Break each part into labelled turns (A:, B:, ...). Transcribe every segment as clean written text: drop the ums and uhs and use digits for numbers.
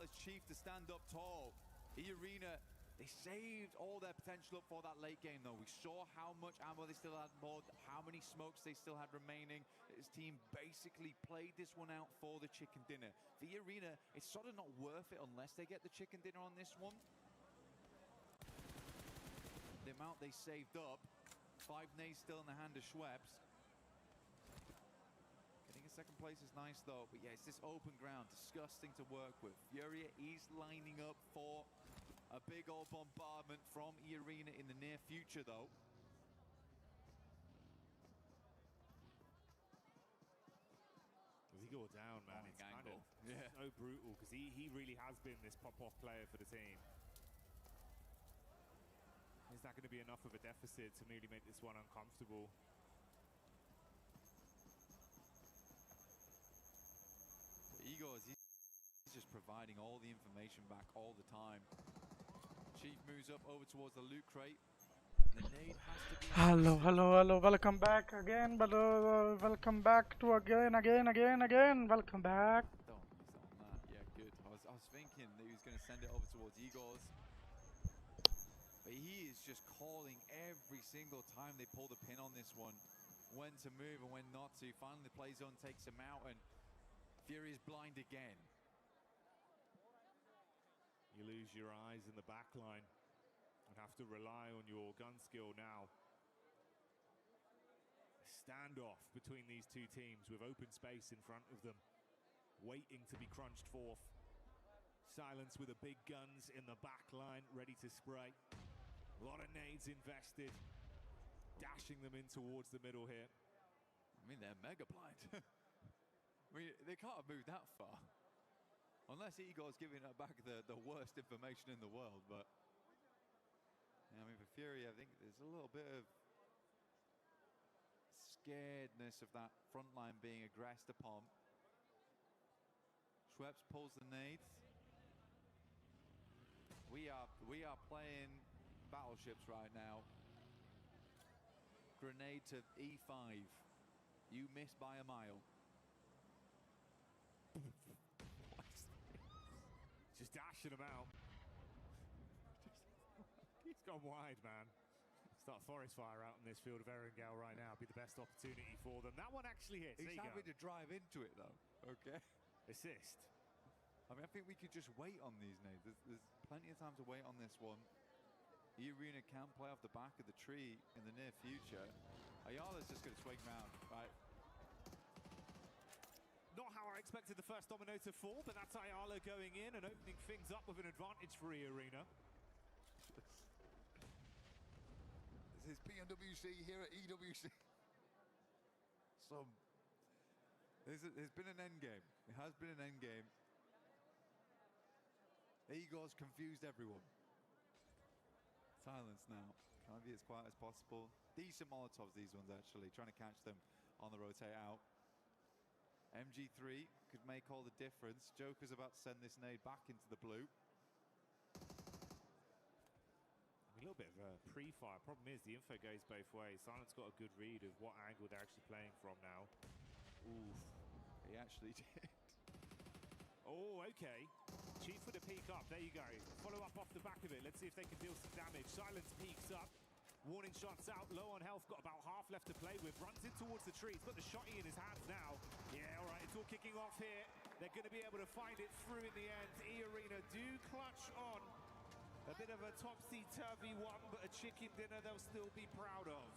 A: as Chief to stand up tall. E-Arena, they saved all their potential up for that late game though. We saw how much ammo they still had more, how many smokes they still had remaining. His team basically played this one out for the chicken dinner. For E-Arena, it's sort of not worth it unless they get the chicken dinner on this one. The amount they saved up, 5 nades still in the hand of Schweppes. Getting a second place is nice though, but yeah, it's this open ground, disgusting to work with. Furia is lining up for a big old bombardment from E-Arena in the near future though.
B: As he go down, man, it's kind of so brutal because he really has been this pop-off player for the team. Is that going to be enough of a deficit to really make this one uncomfortable?
A: Eagles, he's just providing all the information back all the time. Chief moves up over towards the loot crate. The nade has to be
C: hello, welcome back again, welcome back to again, welcome back.
A: Don't use it on that. Yeah, good. I was thinking that he was going to send it over towards Igor's. But he is just calling every single time they pull the pin on this one. When to move and when not to. Finally the play zone takes him out and Fury is blind again.
B: You lose your eyes in the back line and have to rely on your gun skill now. A standoff between these two teams with open space in front of them, waiting to be crunched forth. Silence with the big guns in the back line, ready to spray. A lot of nades invested, dashing them in towards the middle here.
A: I mean, they're mega blind. I mean, they can't have moved that far. Unless Igor's giving back the worst information in the world, but... Yeah, I mean, for Fury, I think there's a little bit of scaredness of that front line being aggressed upon. Schweppes pulls the nades. We are playing battleships right now. Grenade to E5. You missed by a mile.
B: Just dashing him out. He's gone wide, man. Start a forest fire out in this field of Erangel right now. Be the best opportunity for them. That one actually hits.
A: He's happy to drive into it though. Okay.
B: Assist.
A: I mean, I think we could just wait on these nades. There's plenty of time to wait on this one. E-Arena can play off the back of the tree in the near future. Ayala's just going to swing round, right?
B: Not how I expected the first domino to fall, but that's Ayala going in and opening things up with an advantage for E-Arena.
A: This is PMWC here at EWC. There's been an end game. It has been an end game. Igor's confused everyone. Silence now. Trying to be as quiet as possible. Decent Molotovs, these ones actually. Trying to catch them on the rotate out. MG3 could make all the difference. Joker's about to send this nade back into the blue.
B: A little bit of a pre-fire. Problem is the info goes both ways. Silent's got a good read of what angle they're actually playing from now.
A: Oof. He actually did.
B: Oh, okay. Chief with a peek up. There you go. Follow up off the back of it. Let's see if they can deal some damage. Silence peeks up. Warning shots out. Low on health. Got about half left to play with. Runs in towards the tree. He's got the shotty in his hands now. Yeah, all right. It's all kicking off here. They're going to be able to find it through in the end. E-Arena do clutch on. A bit of a topsy-turvy one, but a chicken dinner they'll still be proud of.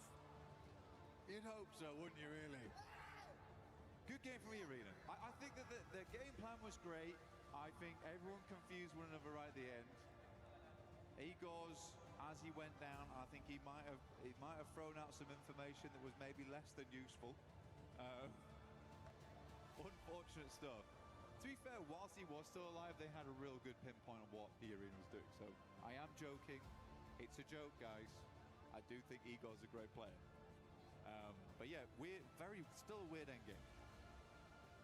A: You'd hope so, wouldn't you, really? Good game from E-Arena. I think that the game plan was great. I think everyone confused one another right at the end. Igor's, as he went down, I think he might have thrown out some information that was maybe less than useful. Unfortunate stuff. To be fair, whilst he was still alive, they had a real good pinpoint on what E-Arena was doing. So I am joking. It's a joke, guys. I do think Igor's a great player. But yeah, still a weird endgame.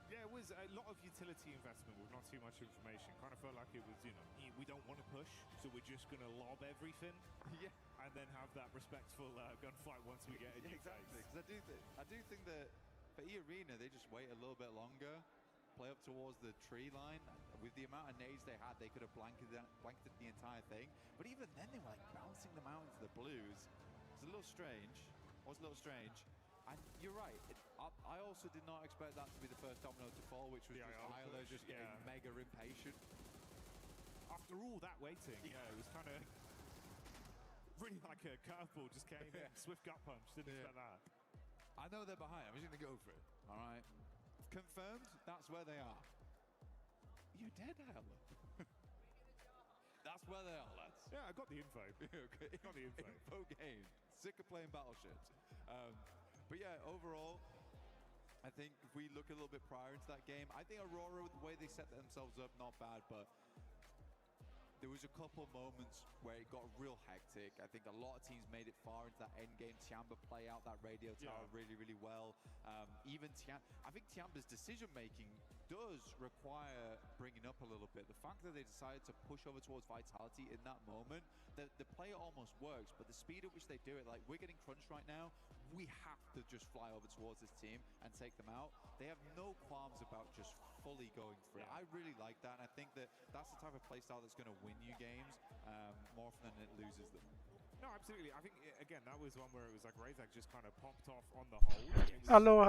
B: Yeah, it was a lot of utility investment with not too much information. Kind of felt like it was, you know, we don't want to push, so we're just going to lob everything.
A: Yeah.
B: And then have that respectful gunfight once we get into
A: exactly. Because I do think that for E-Arena, they just wait a little bit longer. play up towards the tree line. With the amount of nades they had, they could have blanketed the entire thing. But even then, they were like bouncing them out into the blues. It's a little strange. Was a little strange. And you're right. I also did not expect that to be the first domino to fall, which was just Isla just getting mega impatient.
B: After all that waiting, it was kind of really like a curveball just came in. Swift gut punch. Didn't expect that.
A: I know they're behind. I'm just going to go for it. All right. Confirmed. That's where they are. You're dead, Isla. That's where they are, lads.
B: Yeah, I got the info.
A: Okay.
B: Got the info.
A: Info game. Sick of playing battleships. But yeah, overall, I think if we look a little bit prior into that game, I think Aurora, the way they set themselves up, not bad, but there was a couple of moments where it got real hectic. I think a lot of teams made it far into that end game. Tiamba play out that radio tower really, really well. Even I think Tiamba's decision making does require bringing up a little bit. The fact that they decided to push over towards Vitality in that moment, the play almost works, but the speed at which they do it, like we're getting crunched right now, we have to just fly over towards this team and take them out. They have no qualms about just fully going for it. I really like that, and I think that that's the type of playstyle that's going to win you games more often than it loses them.
B: No, absolutely. I think, again, that was one where it was like Razak just kind of popped off on the hold.
C: Hello.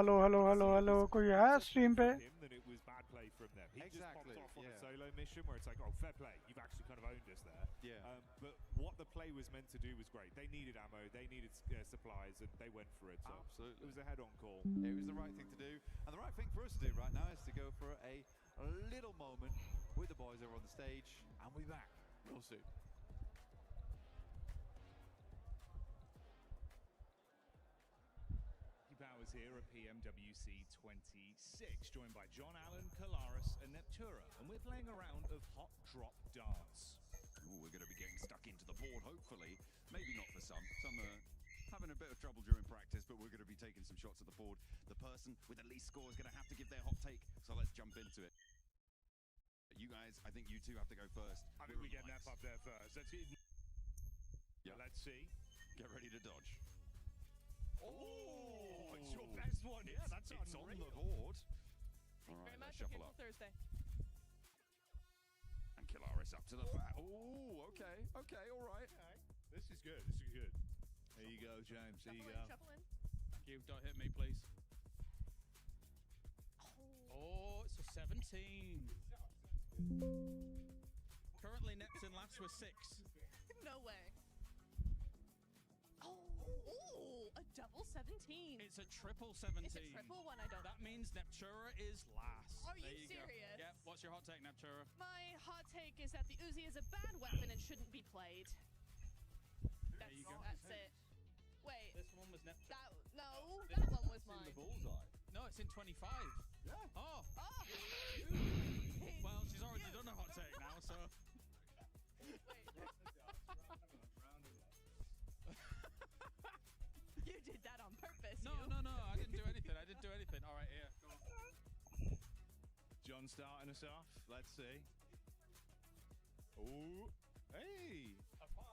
C: कोई है stream पे?
B: That it was bad play from them. He just popped off on a solo mission where it's like, oh, fair play. You've actually kind of owned us there.
A: Yeah.
B: But what the play was meant to do was great. They needed ammo, they needed supplies, and they went for it. So
A: absolutely.
B: It was a head-on call.
A: It was the right thing to do. And the right thing for us to do right now is to go for a little moment with the boys over on the stage, and we'll be back real soon.
D: Powers here at PMWC 26, joined by John Allen, Kalaris, and Neptura, and we're playing a round of Hot Drop Dance.
E: Ooh, we're going to be getting stuck into the board, hopefully. Maybe not for some. Some are having a bit of trouble during practice, but we're going to be taking some shots at the board. The person with the least score is going to have to give their hot take, so let's jump into it. You guys, I think you two have to go first.
D: I think we get Nep up there first. Let's see.
E: Yeah.
D: Let's see.
E: Get ready to dodge.
D: Oh, it's your best one. Yeah, that's
E: it's on the board.
F: Thank you very much.
E: Shuffle up.
F: Thursday.
E: And Kalaris up to the bat. Oh, okay, all right.
D: This is good. This is good. There you go, James. There you go.
F: Shuffle in.
G: Thank you. Don't hit me, please. Oh, it's a 17. Currently, Neptune last with 6.
F: No way. Oh, a double 17.
G: It's a triple 17.
F: It's a triple one, I don't.
G: That means Neptura is last.
F: Are
G: there
F: you serious?
G: Go. Yeah, what's your hot take, Neptura?
F: My hot take is that the Uzi is a bad weapon and shouldn't be played.
G: There you go.
F: That's it. Wait.
G: This one was Neptura.
F: That one was mine.
G: In the bullseye. No, it's in 25.
D: Yeah.
F: Oh.
G: Well, she's already done a hot take now, so.
F: You did that on purpose.
G: No, I didn't do anything. All right, here. Go on.
D: John starting us off. Let's see. Oh, hey.
G: A 5.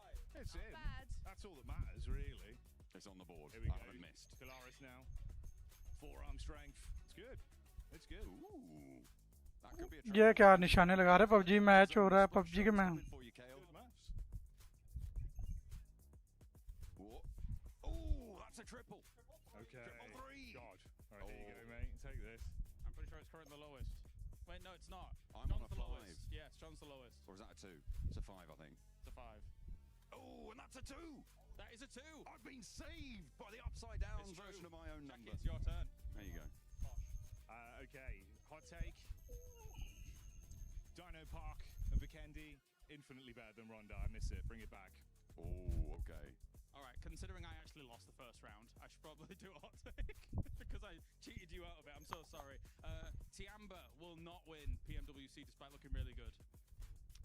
D: It's
F: Not
D: in.
F: bad.
D: That's all that matters, really.
E: It's on the board.
D: Here we
E: I
D: go.
E: haven't missed.
D: Kalaris now. Forearm strength. It's good. It's good.
E: Ooh. That could be a
C: ये क्या निशाने लगा रहे PUBG match हो रहा है PUBG के में
E: for you, Kale.
D: Good maths.
E: Oh, that's a triple.
D: Okay.
E: Triple 3.
D: God. All right, here you go, mate. Take this.
G: I'm pretty sure it's currently the lowest. Wait, no, it's not.
E: I'm
G: John's
E: on a
G: the
E: 5.
G: lowest. Yes, John's the lowest.
E: Or is that a 2? It's a 5, I think.
G: It's a 5.
E: Oh, and that's a 2.
G: That is a 2.
E: I've been saved by the upside down
G: It's
E: version
G: true.
E: of my own
G: Jackie,
E: number.
G: it's your turn.
E: There you go.
D: Okay. Hot take. Dino Park and Vikendi. Infinitely better than Ronda. I miss it. Bring it back.
E: Oh, okay.
G: All right, considering I actually lost the first round, I should probably do a hot take because I cheated you out of it. I'm so sorry. Tiamba will not win PMWC despite looking really good.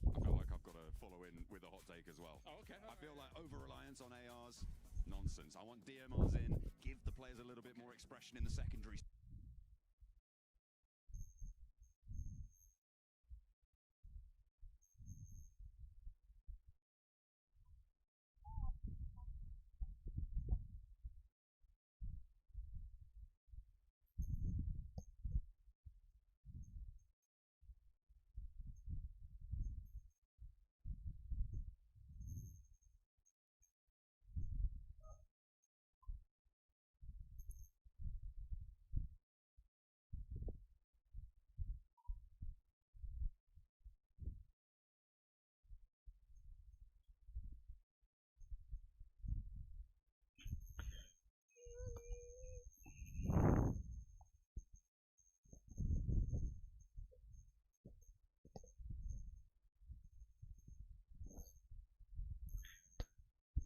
E: I feel like I've got to follow in with a hot take as well.
G: Oh, okay.
E: I feel like over-reliance on ARs, nonsense. I want DMRs in, give the players a little bit more expression in the secondary.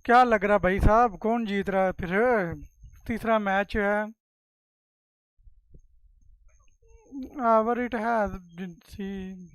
C: क्या लग रहा भाई साहब, कौन जीत रहा है फिर? तीसरा मैच है। However, it has been seen.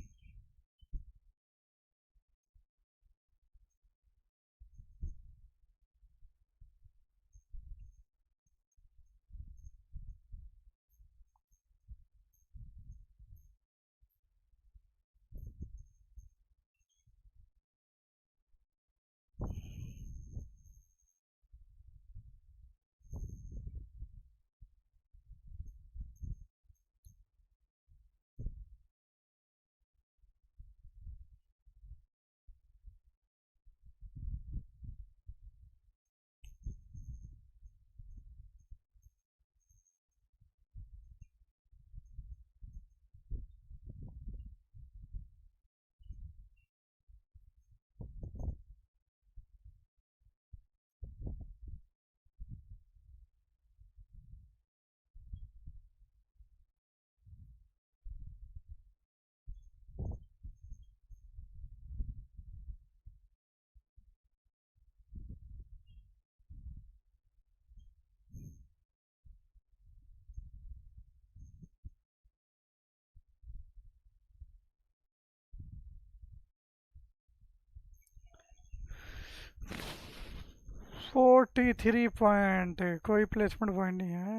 C: $43 कोई प्लेसमेंट पॉइंट नहीं है।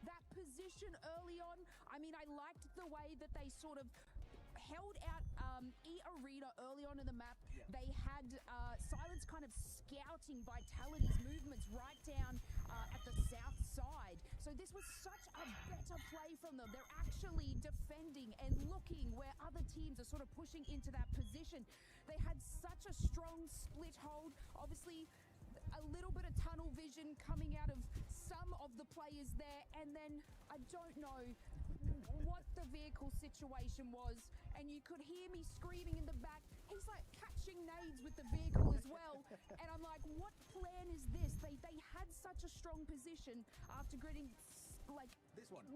H: That position early on, I mean, I liked the way that they sort of held out E-Arena early on in the map. Yeah. They had Silence kind of scouting Vitality's movements right down at the south side. So this was such a better play from them. They're actually defending and looking where other teams are sort of pushing into that position. They had such a strong split hold. Obviously, a little bit of tunnel vision coming out of some of the players there, and then I don't know what the vehicle situation was, and you could hear me screaming in the back, he's like catching nades with the vehicle as well, and I'm like, what plan is this? They had such a strong position after getting like
I: this one.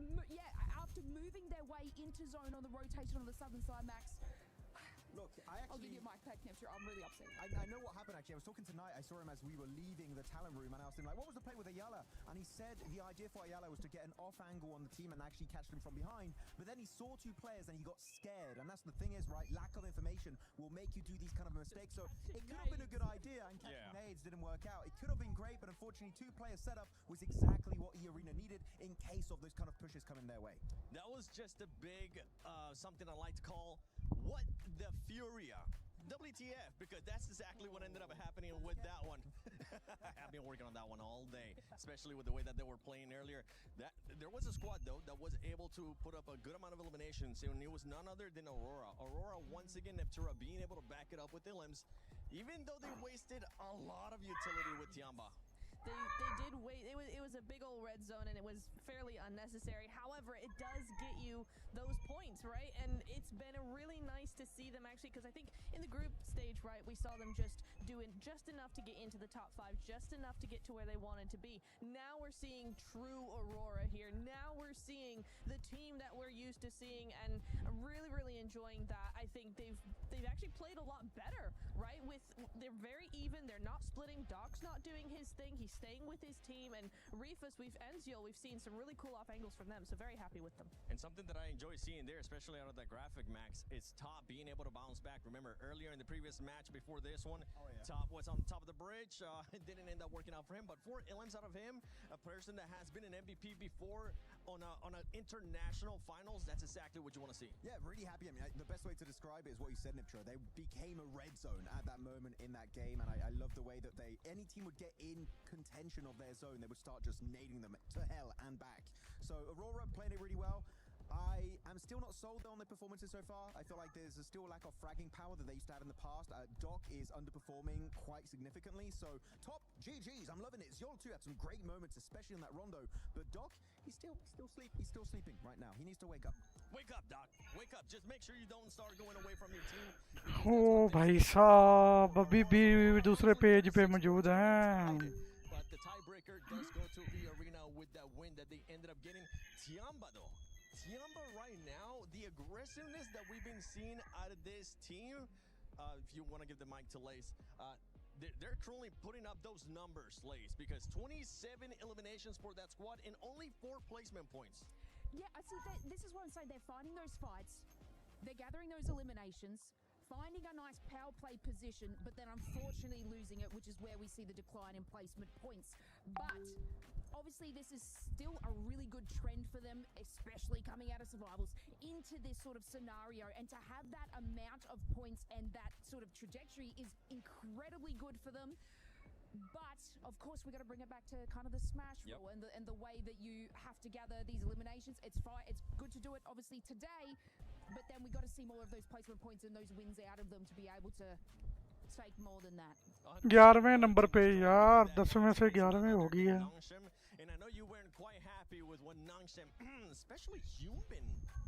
H: After moving their way into zone on the rotation on the southern side, Max.
I: Look,
H: I'll give you a mic back, Neptune. I'm really upset.
I: I know what happened, actually. I was talking tonight. I saw him as we were leaving the talent room, and I asked him, like, what was the play with Ayala? And he said the idea for Ayala was to get an off angle on the team and actually catch them from behind. But then he saw two players and he got scared. And that's the thing is, right, lack of information will make you do these kind of mistakes. So it could have been a good idea, and catching nades didn't work out. It could have been great, but unfortunately, two-player setup was exactly what E-Arena needed in case of those kind of pushes coming their way.
J: That was just a big, something I like to call, what the Furia. WTF, because that's exactly what ended up happening with that one. I've been working on that one all day, especially with the way that they were playing earlier. There was a squad, though, that was able to put up a good amount of eliminations, and it was none other than Aurora. Aurora, once again, Neptura being able to back it up with Ilims, even though they wasted a lot of utility with Tiamba.
F: They did wait. It was a big old red zone, and it was fairly unnecessary. However, it does get you those points, right? And it's been really nice to see them actually, because I think in the group stage, right, we saw them just doing just enough to get into the top 5, just enough to get to where they wanted to be. Now we're seeing true Aurora here. Now we're seeing the team that we're used to seeing, and I'm really, really enjoying that. I think they've actually played a lot better, right? They're very even. They're not splitting. Doc's not doing his thing. He's staying with his team, and Rifus, Enzio, we've seen some really cool off angles from them, so very happy with them.
J: And something that I enjoy seeing there, especially out of that graphic, Max, is Top being able to bounce back. Remember, earlier in the previous match before this one, Top was on top of the bridge. It didn't end up working out for him, but 4 Ilims out of him, a person that has been an MVP before on an international finals, that's exactly what you want to see.
I: Yeah, really happy. I mean, the best way to describe it is what you said, Niptra. They became a red zone at that moment in that game, and I love the way that any team would get in contention of their zone, they would start just nading them to hell and back. So Aurora playing it really well. I am still not sold though on their performances so far. I feel like there's still a lack of fragging power that they used to have in the past. Doc is underperforming quite significantly. So Top, GG's, I'm loving it. Zol2 had some great moments, especially in that rondo. But Doc, he's still sleeping right now. He needs to wake up.
J: Wake up, Doc. Wake up. Just make sure you don't start going away from your team.
C: ओ भाई साहब अभी भी दूसरे page पे मौजूद हैं।
J: But the tiebreaker does go to to the arena with that win that they ended up getting. Tiamba, though. Tiamba right now, the aggressiveness that we've been seeing out of this team, if you want to give the mic to Lace, they're currently putting up those numbers, Lace, because 27 eliminations for that squad and only 4 placement points.
H: Yeah, I see. This is what I'm saying. They're fighting those fights. They're gathering those eliminations, finding a nice power play position, but then unfortunately losing it, which is where we see the decline in placement points. But obviously this is still a really good trend for them, especially coming out of survivals into this sort of scenario, and to have that amount of points and that sort of trajectory is incredibly good for them. But of course we got to bring it back to kind of the smash rule and the way that you have to gather these eliminations. It's fine, it's good to do it obviously today, but then we got to see more of those placement points and those wins out of them to be able to take more than that.
C: 11वें नंबर पे यार 10वें से 11वें हो गई है.
J: And I know you weren't quite happy with what Nangshem, especially Human,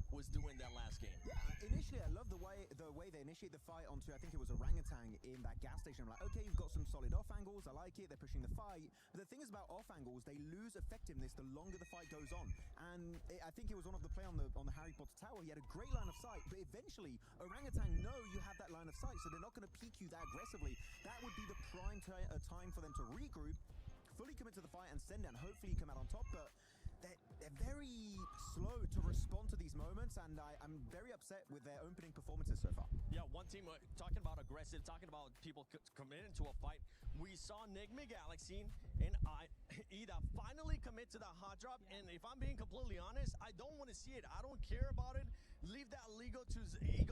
J: was doing that last game.
I: Yeah, initially I love the way they initiate the fight onto, I think it was Orangutan in that gas station. I'm like, okay, you've got some solid off angles, I like it, they're pushing the fight. But the thing is about off angles, they lose effectiveness the longer the fight goes on. And I think it was one of the play on the Harry Potter tower, he had a great line of sight, but eventually Orangutan know you have that line of sight, so they're not going to peek you that aggressively. That would be the prime time for them to regroup, fully commit to the fight and send it, and hopefully come out on top. But they're very slow to respond to these moments, and I'm very upset with their opening performances so far.
J: Yeah, one team talking about aggressive, talking about people committing to a fight. We saw Nigma Galaxy and Ida finally commit to the hot drop, and if I'm being completely honest, I don't want to see it. I don't care about it. Leave that ego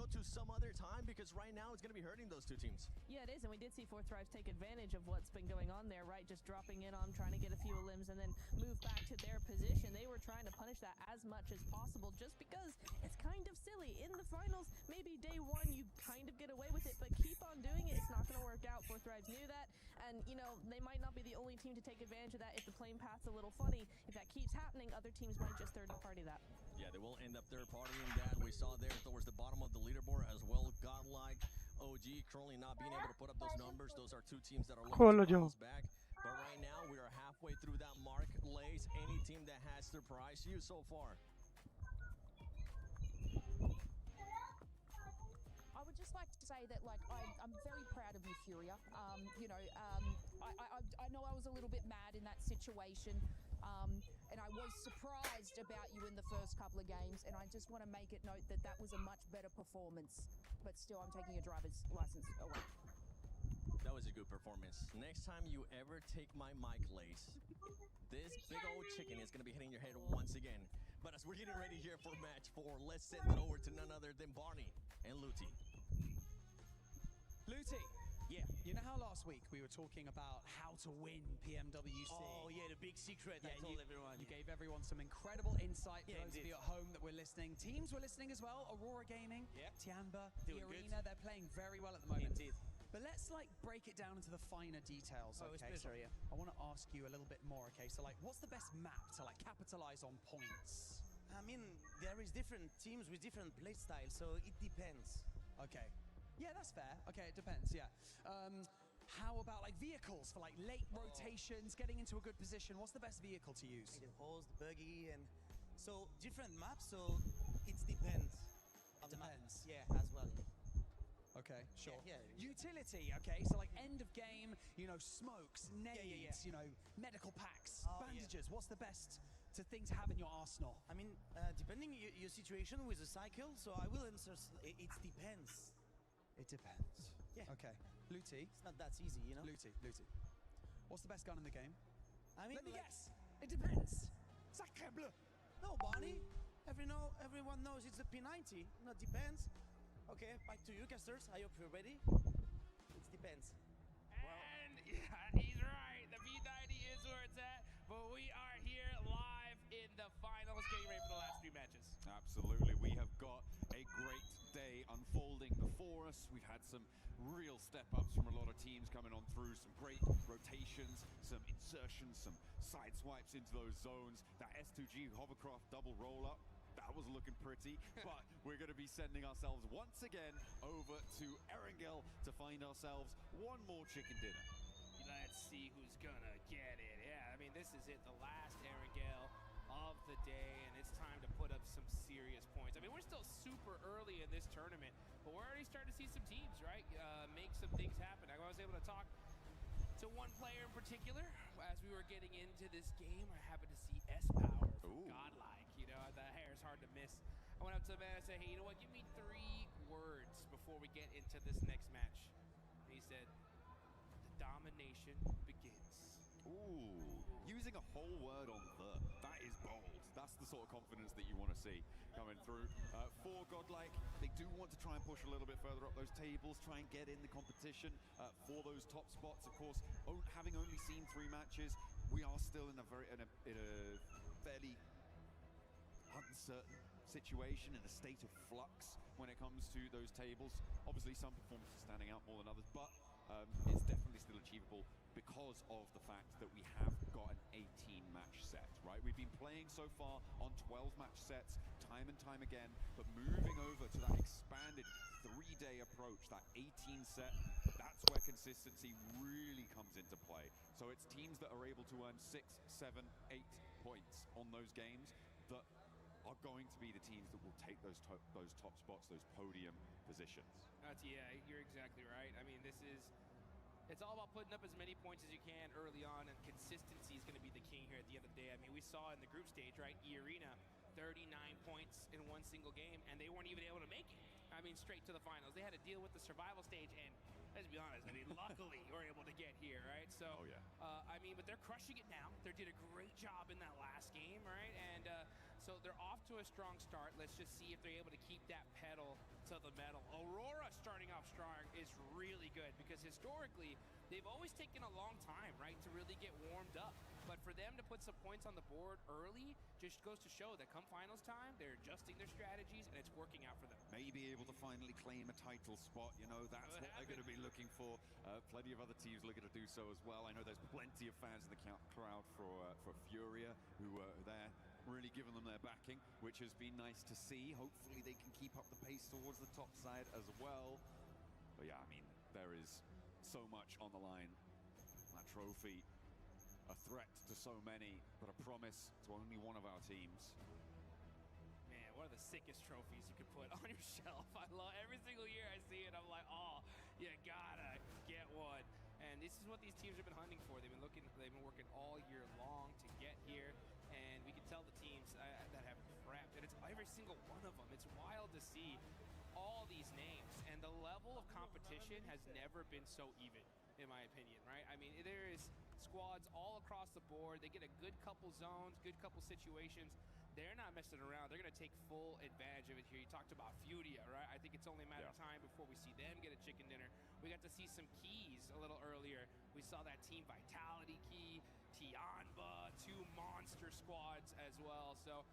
J: to some other time, because right now it's going to be hurting those two teams.
F: Yeah, it is, and we did see Fourth Thrive take advantage of what's been going on there, right? Just dropping in on, trying to get a few limbs and then move back to their position. They were trying to punish that as much as possible, just because it's kind of silly. In the finals, maybe day one you kind of get away with it, but keep on doing it. It's not going to work out. Fourth Thrives knew that, and you know, they might not be the only team to take advantage of that if the playing path's a little funny. If that keeps happening, other teams might just third-party that.
J: Yeah, they will end up third-partying that. We saw there towards the bottom of the leaderboard as well. Godlike, OG currently not being able to put up those numbers. Those are two teams that are looking to bounce back. But right now, we are halfway through that mark. Lace, any team that has surprised you so far?
H: I would just like to say that, like, I'm very proud of you, Furia. You know, I know I was a little bit mad in that situation. And I was surprised about you in the first couple of games, and I just want to make it note that that was a much better performance. But still, I'm taking your driver's license away.
J: That was a good performance. Next time you ever take my mic, Lace, this big old chicken is going to be hitting your head once again. But as we're getting ready here for match 4, let's send it over to none other than Barney and Luti.
K: Luti, yeah, you know how last week we were talking about how to win PMWC?
L: Oh, yeah, the big secret I told everyone.
K: You gave everyone some incredible insight for those of you at home that were listening. Teams were listening as well. Aurora Gaming, Tiamba, the Arena, they're playing very well at the moment.
L: Indeed.
K: But let's like break it down into the finer details, okay? So I want to ask you a little bit more, okay? So like, what's the best map to like capitalize on points?
L: I mean, there is different teams with different play styles, so it depends.
K: Okay. Yeah, that's fair. Okay, it depends, yeah. How about like vehicles for like late rotations, getting into a good position? What's the best vehicle to use?
L: The horse, the buggy, and so different maps, so it depends.
K: It depends.
L: Yeah, as well.
K: Okay, sure.
L: Yeah.
K: Utility, okay, so like end of game, you know, smokes, nades, you know, medical packs, bandages. What's the best thing to have in your arsenal?
L: I mean, depending your situation with the cycle, so I will answer, it depends.
K: It depends.
L: Yeah.
K: Okay. Luti.
L: It's not that easy, you know?
K: Luti. What's the best gun in the game?
L: I mean,
K: let me guess. It depends. Sacre bleu.
L: No, Barney. Everyone knows it's the P90. No, it depends. Okay, back to you, casters. I hope you're ready. It depends.
M: And yeah, he's right. The P90 is where it's at, but we are here live in the finals, getting ready for the last 3 matches.
E: Absolutely. We have got a great day unfolding before us. We've had some real step-ups from a lot of teams coming on through, some great rotations, some insertions, some side swipes into those zones. That S2G hovercraft double roll-up, that was looking pretty, but we're going to be sending ourselves once again over to Erangel to find ourselves one more chicken dinner.
M: Let's see who's gonna get it. Yeah, I mean, this is it, the last Erangel of the day, and it's time to put up some serious points. I mean, we're still super early in this tournament, but we're already starting to see some teams, right, make some things happen. I was able to talk to one player in particular as we were getting into this game. I happened to see S-Power from Godlike. You know, the hair is hard to miss. I went up to the man and said, hey, you know what, give me 3 words before we get into this next match. And he said, the domination begins.
E: Ooh, using a whole word on the. That is bold. That's the sort of confidence that you want to see coming through. For Godlike, they do want to try and push a little bit further up those tables, try and get in the competition for those top spots. Of course, having only seen 3 matches, we are still in a fairly uncertain situation, in a state of flux when it comes to those tables. Obviously, some performances standing out more than others, but it's definitely still achievable because of the fact that we have got an 18-match set, right? We've been playing so far on 12-match sets time and time again, but moving over to that expanded 3-day approach, that 18 set, that's where consistency really comes into play. So it's teams that are able to earn 6, 7, 8 points on those games that are going to be the teams that will take those top spots, those podium positions.
M: Yeah, you're exactly right. I mean, it's all about putting up as many points as you can early on, and consistency is going to be the king here at the end of the day. I mean, we saw in the group stage, right, E-Arena, 39 points in one single game, and they weren't even able to make it. I mean, straight to the finals. They had to deal with the survival stage, and let's be honest, I mean, luckily we're able to get here, right? So, I mean, but they're crushing it now. They did a great job in that last game, right? And so they're off to a strong start. Let's just see if they're able to keep that pedal to the metal. Aurora starting off strong is really good because historically, they've always taken a long time, right, to really get warmed up. But for them to put some points on the board early just goes to show that come finals time, they're adjusting their strategies, and it's working out for them.
E: Maybe able to finally claim a title spot, you know, that's what they're going to be looking for. Plenty of other teams looking to do so as well. I know there's plenty of fans in the crowd for Furia who are there, really giving them their backing, which has been nice to see. Hopefully they can keep up the pace towards the top side as well. But yeah, I mean, there is so much on the line. That trophy, a threat to so many, but a promise to only one of our teams.
M: Man, one of the sickest trophies you could put on your shelf. I love every single year I see it. I'm like, oh, you gotta get one. And this is what these teams have been hunting for. They've been working all year long to get here, and we can tell the teams that have prepped, and it's every single one of them. It's wild to see all these names, and the level of competition has never been so even, in my opinion, right? I mean, there is squads all across the board. They get a good couple zones, good couple situations. They're not messing around. They're going to take full advantage of it here. You talked about Furia, right? I think it's only a matter of time before we see them get a chicken dinner. We got to see some keys a little earlier. We saw that Team Vitality key, Tianba, 2 monster squads as well. So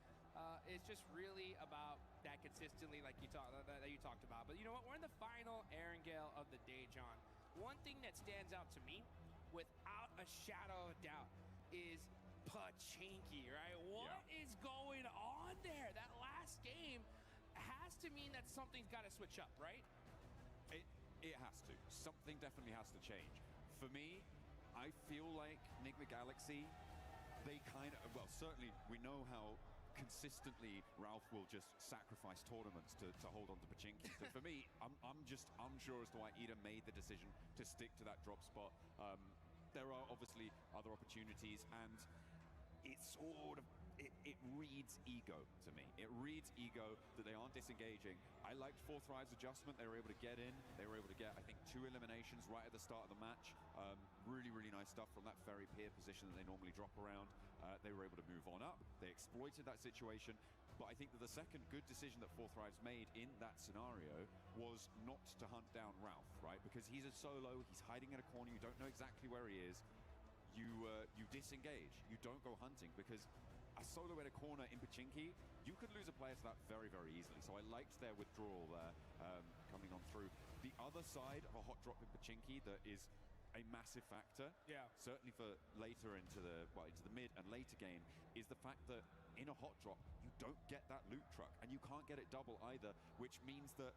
M: it's just really about that consistently like that you talked about. But you know what? We're in the final Erangel of the day, John. One thing that stands out to me, without a shadow of a doubt, is Pachinki, right? What is going on there? That last game has to mean that something's got to switch up, right?
E: It has to. Something definitely has to change. For me, I feel like Enigma Galaxy, they kind of, well, certainly we know how consistently Ralph will just sacrifice tournaments to hold on to Pachinki. So for me, I'm just unsure as to why Ida made the decision to stick to that drop spot. There are obviously other opportunities, and it's sort of, it reads ego to me. It reads ego that they aren't disengaging. I liked Fourth Ride's adjustment. They were able to get in. They were able to get, I think, 2 eliminations right at the start of the match. Really, really nice stuff from that very peer position that they normally drop around. They were able to move on up. They exploited that situation. But I think that the second good decision that Fourth Ride's made in that scenario was not to hunt down Ralph, right? Because he's a solo, he's hiding in a corner, you don't know exactly where he is. You disengage, you don't go hunting, because a solo in a corner in Pachinki, you could lose a player to that very, very easily. So I liked their withdrawal there, coming on through. The other side of a hot drop in Pachinki that is a massive factor, certainly for later into the mid and later game, is the fact that in a hot drop, you don't get that loot truck, and you can't get it double either, which means that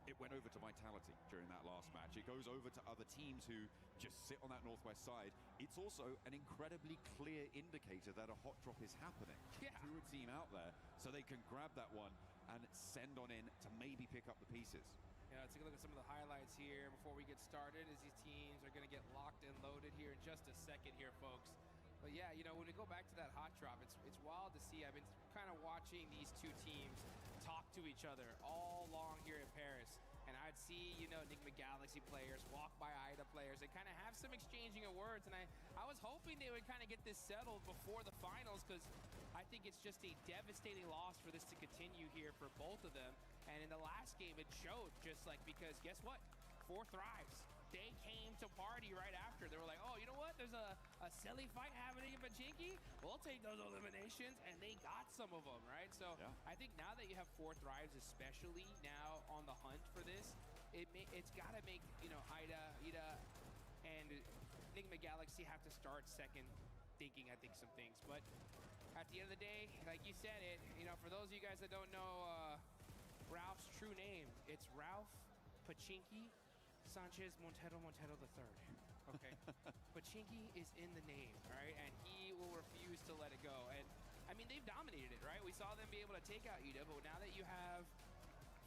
E: it went over to Vitality during that last match. It goes over to other teams who just sit on that northwest side. It's also an incredibly clear indicator that a hot drop is happening to a team out there, so they can grab that one and send on in to maybe pick up the pieces.
M: Yeah, let's take a look at some of the highlights here before we get started, as these teams are going to get locked and loaded here in just a second here, folks. But yeah, you know, when we go back to that hot drop, it's wild to see. I've been kind of watching these two teams talk to each other all along here in Paris. And I'd see, you know, Enigma Galaxy players walk by AIDA players and kind of have some exchanging of words. And I was hoping they would kind of get this settled before the finals, because I think it's just a devastating loss for this to continue here for both of them. And in the last game, it showed, just like, because guess what? 4 Thrives. They came to party right after. They were like, oh, you know what? There's a silly fight happening in Pachinki. We'll take those eliminations, and they got some of them, right? So I think now that you have 4 Thrives, especially now on the hunt for this, it's got to make, you know, AIDA, and Enigma Galaxy have to start second thinking, I think, some things. But at the end of the day, like you said it, you know, for those of you guys that don't know Ralph's true name, it's Ralph Pachinki Sanchez Montero III. Okay. Pachinki is in the name, all right? And he will refuse to let it go. And I mean, they've dominated it, right? We saw them be able to take out AIDA, but now that you have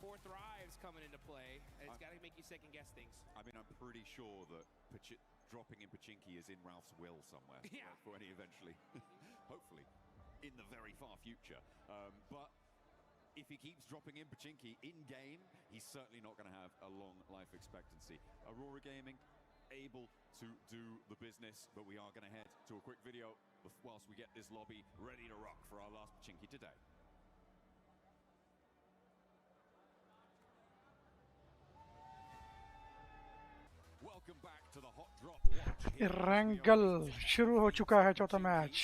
M: 4 Thrives coming into play, it's got to make you second guess things. I mean, I'm pretty sure that dropping in Pachinki is in Ralph's will somewhere. Yeah. For any eventually, hopefully, in the very far future. But if he keeps dropping in Pachinki in-game, he's certainly not going to have a long life expectancy. Aurora Gaming, able to do the business, but we are going to head to a quick video whilst we get this lobby ready to rock for our last Pachinki today. Welcome back to the Hot Drop Watch.
C: रैंगल शुरू हो चुका है चौथा match.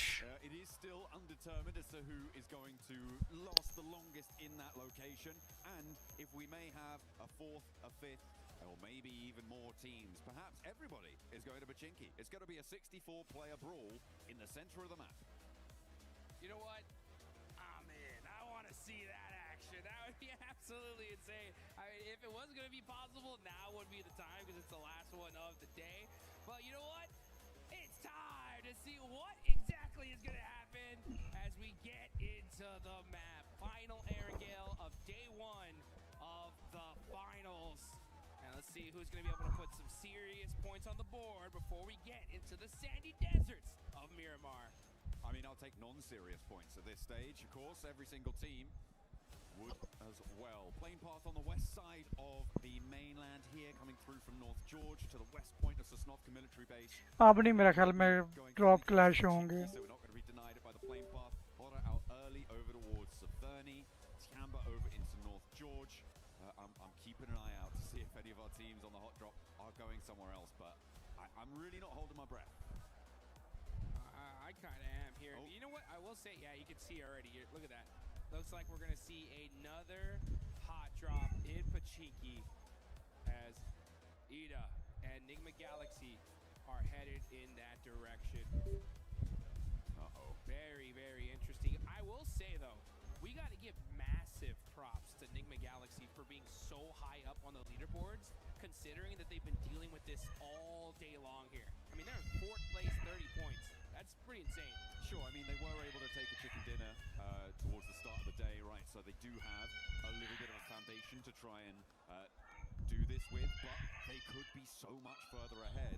E: It is still undetermined as to who is going to last the longest in that location, and if we may have a 4th, a 5th, or maybe even more teams. Perhaps everybody is going to Pachinki. It's going to be a 64-player brawl in the center of the map. You know what? Ah, man, I want to see that action. That would be absolutely insane. I mean, if it was going to be possible, now would be the time, because it's the last one of the day. But you know what? It's time to see what exactly is going to happen as we get into the map. Final Airgale of day 1 of the finals. And let's see who's going to be able to put some serious points on the board before we get into the sandy deserts of Miramar. I mean, I'll take non-serious points at this stage. Of course, every single team would as well. Plane path on the west side of the mainland here, coming through from North George to the west point of Sosnovka military base.
C: अब नहीं मेरा ख्याल में drop clash होंगे.
E: So we're not going to be denied it by the plane path. Hora out early over towards Saferni. Tiamba over into North George. I'm keeping an eye out to see if any of our teams on the hot drop are going somewhere else, but I'm really not holding my breath. I kind of am here. You know what? I will say, yeah, you can see already. Look at that. Looks like we're going to see another hot drop in Pachinki as AIDA and Enigma Galaxy are headed in that direction. Very, very interesting. I will say, though, we got to give massive props to Enigma Galaxy for being so high up on the leaderboards, considering that they've been dealing with this all day long here. I mean, they're in 4th place, 30 points. That's pretty insane. Sure, I mean, they were able to take a chicken dinner towards the start of the day, right? So they do have a little bit of a foundation to try and do this with, but they could be so much further ahead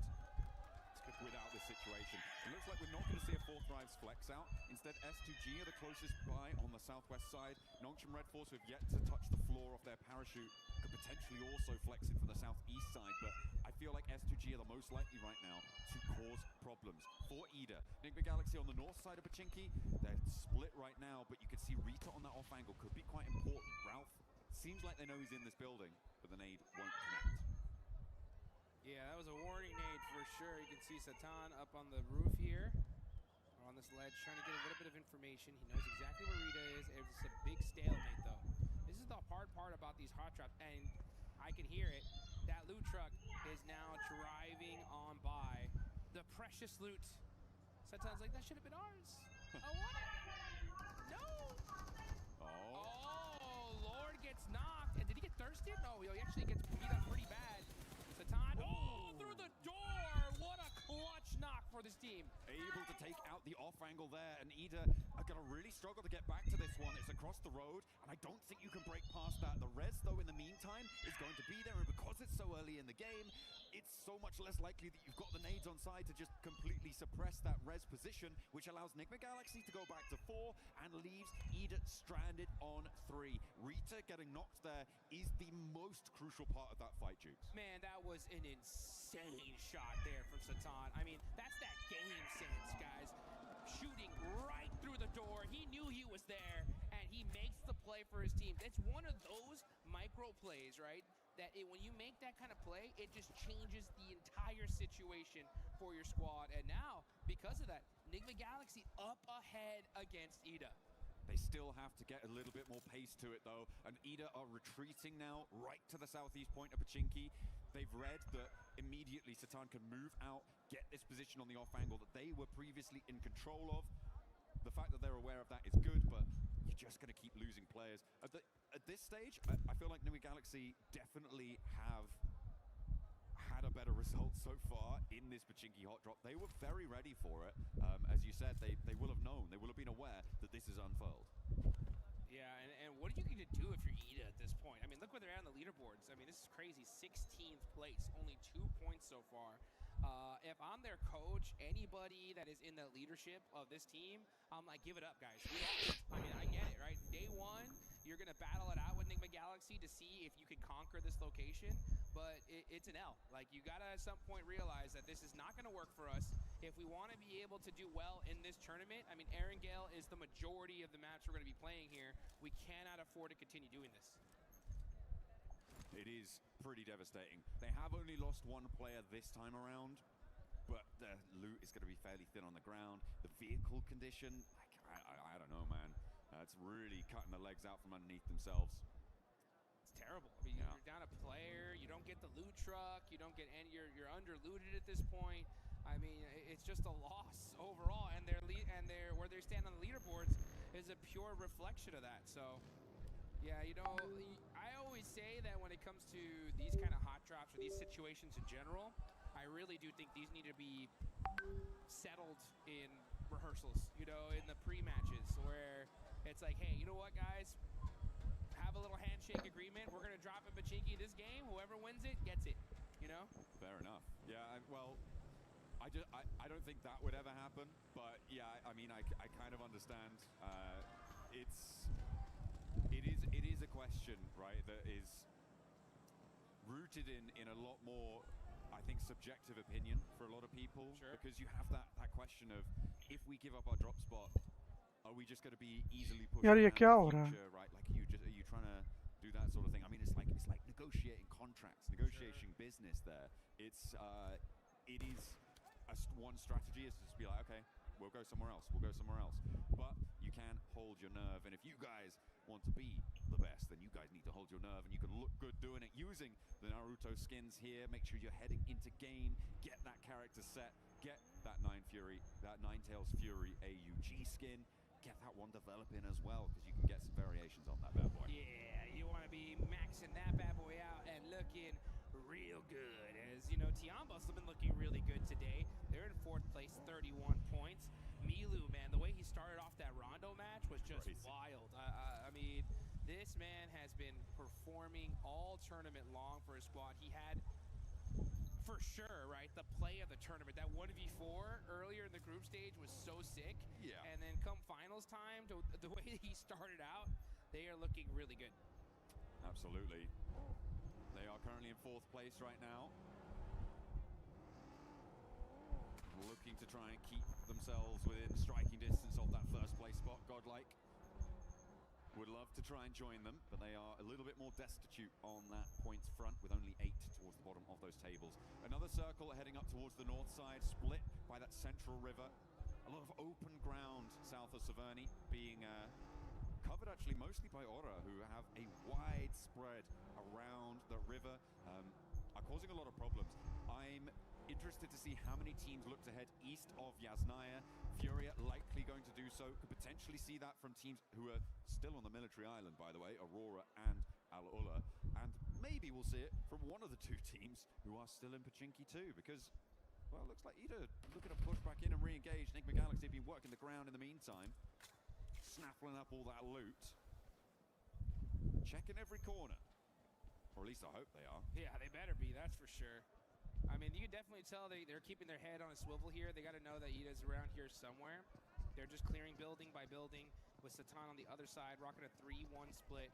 E: without this situation. It looks like we're not going to see a 4 Thrives flex out. Instead, S2G are the closest by on the southwest side. Nongshim Red Force, who have yet to touch the floor of their parachute, could potentially also flex it from the southeast side, but I feel like S2G are the most likely right now to cause problems for AIDA. Enigma Galaxy on the north side of Pachinki, they're split right now, but you can see Rita on that off angle could be quite important. Ralph seems like they know he's in this building, but the nade won't connect. Yeah, that was a warning nade for sure. You can see Satan up on the roof here, or on this ledge, trying to get a little bit of information. He knows exactly where Rita is. It's a big stalemate, though. This is the hard part about these hot drops, and I can hear it. That loot truck is now driving on by. The precious loot. Satan's like, that should have been ours. I want it. No. Oh, Lord
M: gets knocked. And did he get thirsted? No, he actually gets beat up pretty bad. Satan, through the door! What a clutch knock for this team.
E: Able to take out the off angle there, and Ida are going to really struggle to get back to this one. It's across the road, and I don't think you can break past that. The res, though, in the meantime, is going to be there, and because it's so early in the game, it's so much less likely that you've got the nades on side to just completely suppress that res position, which allows Nigma Galaxy to go back to 4 and leaves Ida stranded on 3. Rita getting knocked there is the most crucial part of that fight, Jukes.
M: Man, that was an insane shot there from Satan. I mean, that's that game sense, guys. Shooting right through the door. He knew he was there, and he makes the play for his team. It's one of those micro plays, right? That when you make that kind of play, it just changes the entire situation for your squad. And now, because of that, Nigma Galaxy up ahead against Ida.
E: They still have to get a little bit more pace to it, though. And Ida are retreating now right to the southeast point of Pachinki. They've read that immediately Satan can move out, get this position on the off angle that they were previously in control of. The fact that they're aware of that is good, but you're just going to keep losing players. At this stage, I feel like Nigma Galaxy definitely have had a better result so far in this Pachinki hot drop. They were very ready for it. As you said, they will have known, they will have been aware that this is unfurled.
M: Yeah, and what are you going to do if you're Ida at this point? I mean, look where they're at on the leaderboards. I mean, this is crazy. 16th place, only 2 points so far. If I'm their coach, anybody that is in the leadership of this team, I'm like, give it up, guys. I mean, I get it, right? Day one, you're going to battle it out with Nigma Galaxy to see if you can conquer this location, but it's an L. Like, you got to at some point realize that this is not going to work for us. If we want to be able to do well in this tournament, I mean, Erangel is the majority of the maps we're going to be playing here. We cannot afford to continue doing this.
E: It is pretty devastating. They have only lost 1 player this time around, but the loot is going to be fairly thin on the ground. The vehicle condition, like, I don't know, man. It's really cutting the legs out from underneath themselves.
M: It's terrible. I mean, you're down a player. You don't get the loot truck. You don't get any. You're under looted at this point. I mean, it's just a loss overall, and where they stand on the leaderboards is a pure reflection of that. So. Yeah, you know, I always say that when it comes to these kind of hot drops or these situations in general, I really do think these need to be settled in rehearsals, you know, in the pre-matches where it's like, hey, you know what, guys? Have a little handshake agreement. We're going to drop in Pachinki this game. Whoever wins it gets it, you know? Fair
E: enough. Yeah, well, I don't think that would ever happen. But, yeah, I mean, I kind of understand. It is a question, right, that is rooted in a lot more, I think, subjective opinion for a lot of people. Sure. Because you have that question of, if we give up our drop spot, are we just going to be easily pushed
C: यार ये क्या हो रहा है?
E: right? Like, are you trying to do that sort of thing? I mean, it's like negotiating contracts, negotiating business there. It is one strategy is to just be like, okay, we'll go somewhere else. But you can hold your nerve, and if you guys want to be the best, then you guys need to hold your nerve, and you can look good doing it using the Naruto skins here. Make sure you're heading into game, get that character set, get that Ninetales Fury AUG skin, get that one developing as well, because you can get some variations on that bad boy.
M: Yeah, you want to be maxing that bad boy out and looking real good. As you know, Tiambos have been looking really good today. They're in 4th place, 31 points. Milu, man, the way he started off that Rondo match was just wild. I mean, this man has been performing all tournament long for his squad. He had, for sure, right, the play of the tournament. That 1v4 earlier in the group stage was so sick. Yeah. And then come finals time, the way that he started out, they are looking really good.
E: Absolutely. They are currently in 4th place right now. Looking to try and keep themselves within striking distance of that 1st place spot, godlike. Would love to try and join them, but they are a little bit more destitute on that points front with only 8 towards the bottom of those tables. Another circle heading up towards the north side, split by that central river. A lot of open ground south of Severny, being covered actually mostly by Aura, who have a wide spread around the river, are causing a lot of problems. I'm interested to see how many teams look to head east of Yasnaya. Furia likely going to do so. Could potentially see that from teams who are still on the military island, by the way, Aurora and Al Ula, and maybe we'll see it from one of the two teams who are still in Pachinki too, because, well, it looks like Ida looking to push back in and re-engage. Enigma Galaxy have been working the ground in the meantime, snaffling up all that loot, checking every corner, or at least I hope they are.
M: Yeah, they better be, that's for sure. I mean, you can definitely tell they're keeping their head on a swivel here. They got to know that Ida's around here somewhere. They're just clearing building by building with Satan on the other side, rocking a 3-1 split.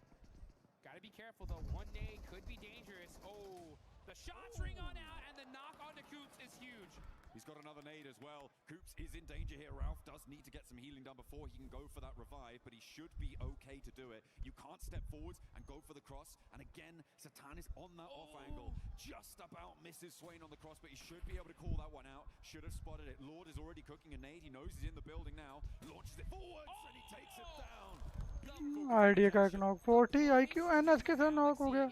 M: Got to be careful, though. One nade could be dangerous. Oh, the shots ring on out, and the knock onto Coops is huge.
E: He's got another nade as well. Coops is in danger here. Ralph does need to get some healing done before he can go for that revive, but he should be okay to do it. You can't step forwards and go for the cross. And again, Satan is on that off angle. Just about misses Swain on the cross, but he should be able to call that one out. Should have spotted it. Lord is already cooking a nade. He knows he's in the building now. Launches it forwards, and he takes it down.
C: Idea का एक knock 40 IQ NS के साथ knock हो गया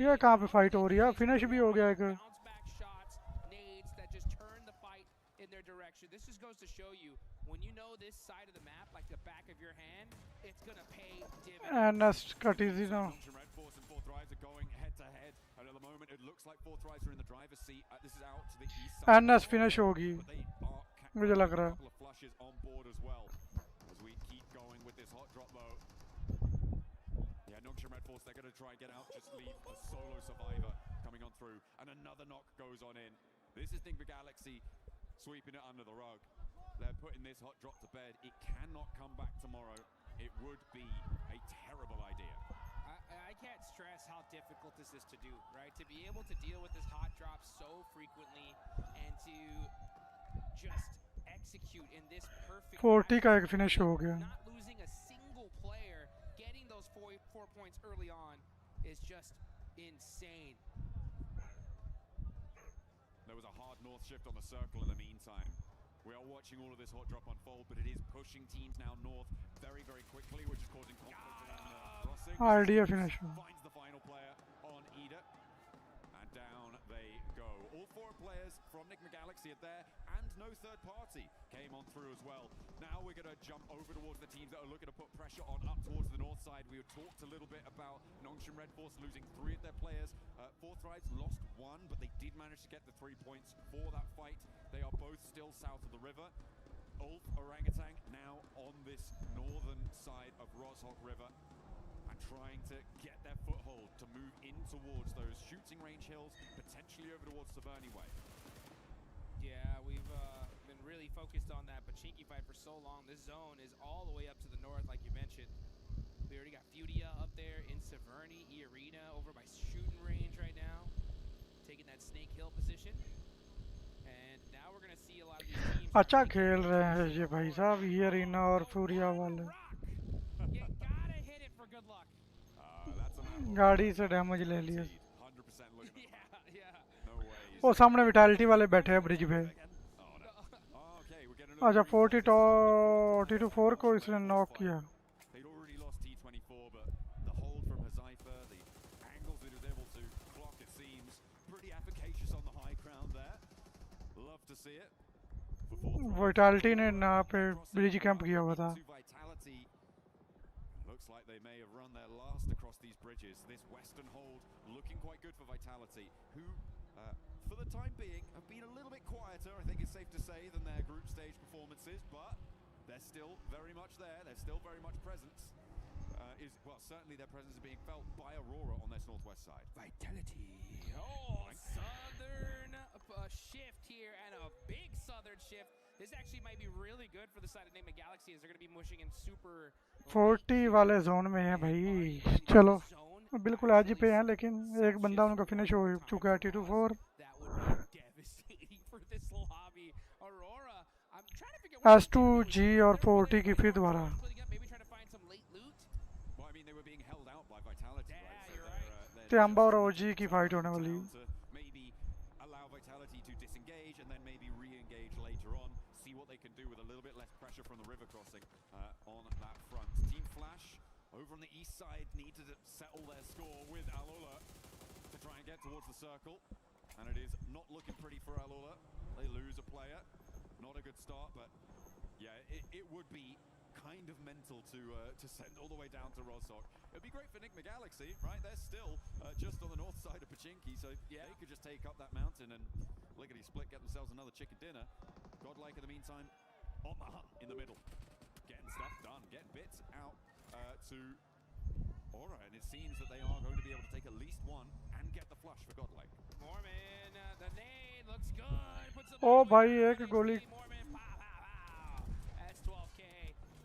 C: ये कहाँ पे fight हो रही है फिनिश भी हो गया एक
M: in their direction. This just goes to show you when you know this side of the map like the back of your hand, it's gonna pay dividends.
C: NS cut easy ना
E: Red Force and Fourth Rise are going head to head, and at the moment it looks like Fourth Rise are in the driver's seat. This is out to the east side.
C: NS finish होगी मुझे लग रहा है
E: Flushes on board as well as we keep going with this hot drop though. Yeah, Nongshim Red Force, they're going to try and get out, just leave a solo survivor coming on through, and another knock goes on in. This is Enigma Galaxy sweeping it under the rug. They're putting this hot drop to bed. It cannot come back tomorrow. It would be a terrible idea.
M: I can't stress how difficult this is to do, right? To be able to deal with this hot drop so frequently and to just execute in this perfect
C: 40 का एक finish हो गया
M: not losing a single player, getting those four points early on is just insane.
E: There was a hard north shift on the circle in the meantime. We are watching all of this hot drop unfold, but it is pushing teams now north very, very quickly, which is causing conflict around the crossing.
C: Idea finish
E: Finds the final player on Ida, and down they go. All four players from Enigma Galaxy are there, and no third party came on through as well. Now we're going to jump over towards the teams that are looking to put pressure on up towards the north side. We talked a little bit about Nongshim Red Force losing 3 of their players. Fourth Rise lost 1, but they did manage to get the 3 points for that fight. They are both still south of the river. Ulf Orangutan now on this northern side of Roshok River and trying to get their foothold to move in towards those shooting range hills, potentially over towards Saverni Way.
M: Yeah, we've been really focused on that Pachinki fight for so long. This zone is all the way up to the north, like you mentioned. We already got Fudia up there in Saverni, E-Arena over by shooting range right now, taking that Snake Hill position. And now we're going to see a lot of these teams.
C: अच्छा खेल रहे हैं ये भाई साहब ये रीना और फूरिया वाले गाड़ी से डैमेज ले लिया वो सामने विटालिटी वाले बैठे हैं ब्रिज पे अच्छा 42-4 को इसने नॉक किया विटालिटी ने यहाँ पे ब्रिज कैंप किया हुआ था
E: Looks like they may have run their last across these bridges. This western hold looking quite good for Vitality, who for the time being have been a little bit quieter, I think it's safe to say, than their group stage performances, but they're still very much there. They're still very much presence. Well, certainly their presence is being felt by Aurora on this northwest side.
M: Vitality. Oh, southern shift here, and a big southern shift. This actually might be really good for the side of Enigma Galaxy, as they're going to be mushing in super
C: 40 वाले zone में है भाई चलो बिल्कुल आज ही पे हैं लेकिन एक बंदा उनका फिनिश हो चुका है T24 S2G और 40 की फिर दोबारा Tiamba और OG की फाइट होने वाली
E: From the river crossing on that front. Team Flash over on the east side need to settle their score with Alola to try and get towards the circle, and it is not looking pretty for Alola. They lose a player, not a good start, but yeah, it would be kind of mental to send all the way down to Rozhok. It'd be great for Nick McGalaxy, right? They're still just on the north side of Pachinki, so they could just take up that mountain and lickety split, get themselves another chicken dinner. Godlike in the meantime on the hunt in the middle, getting stuff done, getting bits out to Aura, and it seems that they are going to be able to take at least one and get the flush for Godlike.
M: Mormon, the nade looks good. Puts it
C: ओ भाई एक गोली
M: Mormon, pow, pow, pow. That's 12K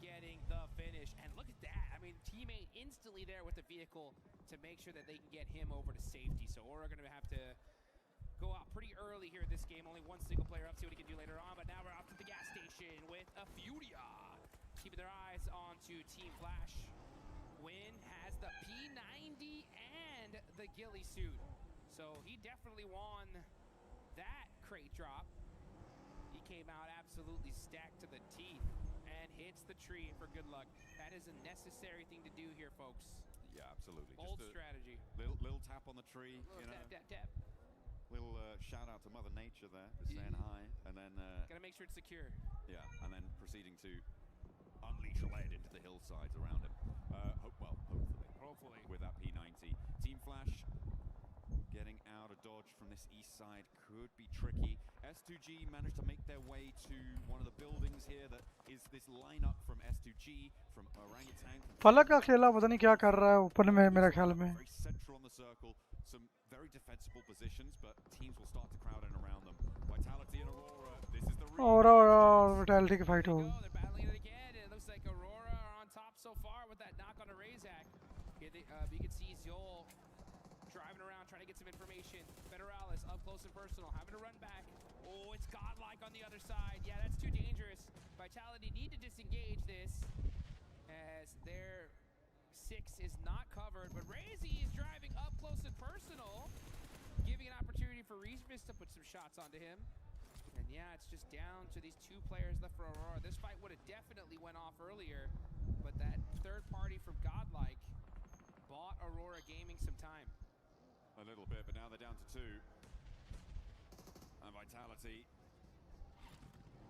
M: getting the finish. And look at that. I mean, teammate instantly there with the vehicle to make sure that they can get him over to safety. So Aura going to have to go out pretty early here in this game. Only one single player up, see what he can do later on. But now we're off to the gas station with a Furia. Keeping their eyes onto Team Flash. Win has the P90 and the ghillie suit. So he definitely won that crate drop. He came out absolutely stacked to the teeth and hits the tree for good luck. That is a necessary thing to do here, folks.
E: Yeah, absolutely.
M: Bold
E: just
M: strategy.
E: Little tap on the tree.
M: Little
E: you know.
M: tap, tap, tap.
E: Little shout out to Mother Nature there, just saying hi, and then
M: gotta make sure it's secure.
E: Yeah, and then proceeding to unleash lead into the hillsides around him. Hopefully, with that P90. Team Flash getting out of dodge from this east side could be tricky. S2G managed to make their way to one of the buildings here that is this lineup from S2G, from Orangutan.
C: फलक का खेला पता नहीं क्या कर रहा है ऊपर में मेरे ख्याल में.
E: Very central on the circle, some very defensible positions, but teams will start to crowd in around them. Vitality and Aurora, this is the
C: और Vitality की फाइट होगी.
M: They're battling it again. It looks like Aurora are on top so far with that knock on a Razak. Here you can see Zol driving around trying to get some information. Federalis up close and personal, having to run back. Oh, it's godlike on the other side. Yeah, that's too dangerous. Vitality need to disengage this as their 6 is not covered, but Razy is driving up close and personal, giving an opportunity for Reesmus to put some shots onto him. And yeah, it's just down to these 2 players left for Aurora. This fight would have definitely went off earlier, but that third party from Godlike bought Aurora Gaming some time.
E: A little bit, but now they're down to 2. And Vitality